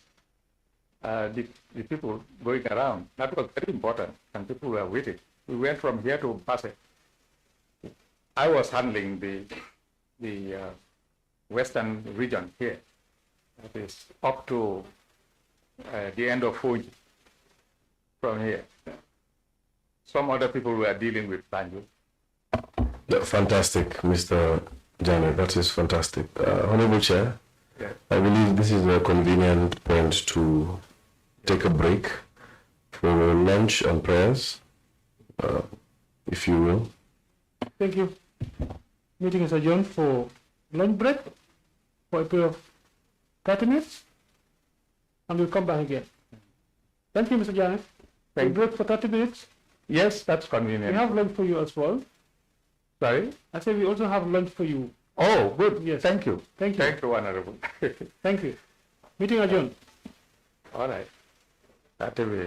the people going around, that was very important, and people were waiting. We went from here to Basse. I was handling the western region here. That is up to the end of Fuji from here. Some other people were dealing with Banjul. Fantastic, Mr. Janneh. That is fantastic. Honorable Chair, yeah. I believe this is a convenient point to take a break for lunch and prayers, if you will. Thank you. Meeting is adjourned for lunch break for a period of 30 minutes, and we'll come back again. Thank you, Mr. Janneh. We'll break for 30 minutes. Yes, that's convenient. We have lunch for you as well. Sorry? I said we also have lunch for you. Oh, good. Yes. Thank you. Thank you. Thank you, Honorable. Thank you. Meeting adjourned. All right. That will be